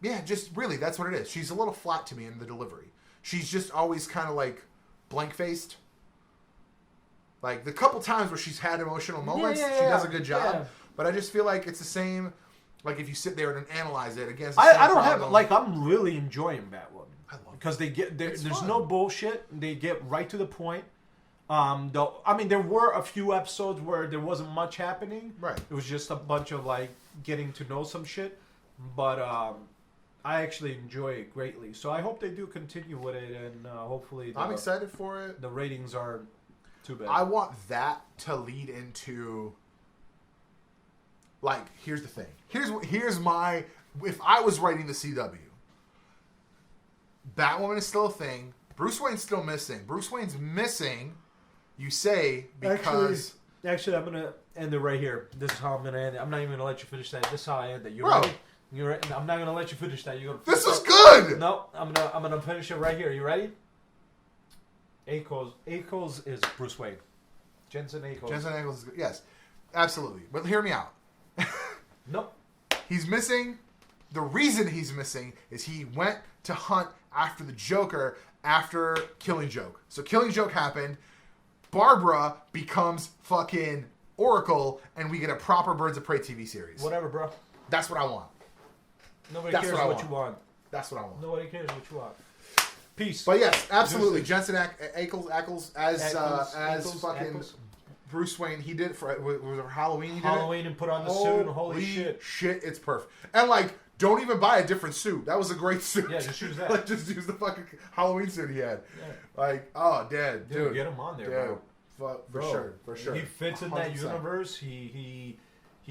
yeah, just really, that's what it is. She's a little flat to me in the delivery. She's just always kind of like blank-faced. Like the couple times where she's had emotional moments, she does a good job. Yeah. But I just feel like it's the same. Like if you sit there and analyze it against, I don't have like I'm really enjoying Batwoman. I love it because they get there's no bullshit. They get right to the point. Though I mean, there were a few episodes where there wasn't much happening. Right. It was just a bunch of like getting to know some shit. But I actually enjoy it greatly. So I hope they do continue with it, and hopefully I'm excited for it. The ratings are too bad. I want that to lead into, like, here's the thing. Here's my, if I was writing the CW, Batwoman is still a thing. Bruce Wayne's still missing. Bruce Wayne's missing, you say, because... Actually, I'm going to end it right here. This is how I'm going to end it. I'm not even going to let you finish that. This is how I end it. You ready? You're right. I'm not going to let you finish that. You're gonna this is good! No, I'm gonna finish it right here. You ready? Ackles is Bruce Wayne. Jensen Ackles is good. Yes, absolutely. But hear me out. Nope. He's missing. the reason he's missing is he went to hunt after the Joker after Killing Joke. So Killing Joke happened. Barbara becomes fucking Oracle, and we get a proper Birds of Prey TV series. Whatever, bro. That's what I want. Nobody That's cares what I what want. you want. That's what I want. Nobody cares what you want. Peace. But yes, absolutely. Jensen Ackles as fucking Ackles. Bruce Wayne. He did for was it Halloween. He did Halloween and put on the suit. And holy shit. It's perfect. And like, don't even buy a different suit. That was a great suit. Yeah, just use that. Like, just use the fucking Halloween suit he had. Yeah. Like, oh, dude, Get him on there, dude, bro. for sure. He fits in that 100%. universe. He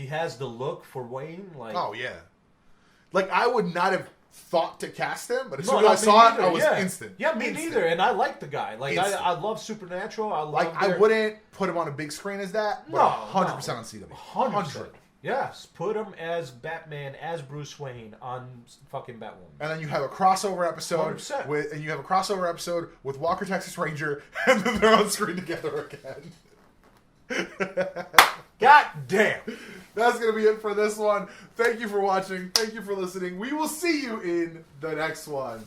has the look for Wayne. Like, Oh yeah. Like, I would not have thought to cast him, but as no, soon as I not me saw it, neither. I was Yeah. instant. Yeah, me Instant. neither. And I like the guy. Like, Instant. I love Supernatural. I love Like, I wouldn't put him on a big screen as that, but 100% on CW. 100%. Yes, put him as Batman, as Bruce Wayne on fucking Batwoman. And then you have a crossover episode 100%. with Walker Texas Ranger, and then they're on screen together again. God damn. That's gonna be it for this one. Thank you for watching. Thank you for listening. We will see you in the next one.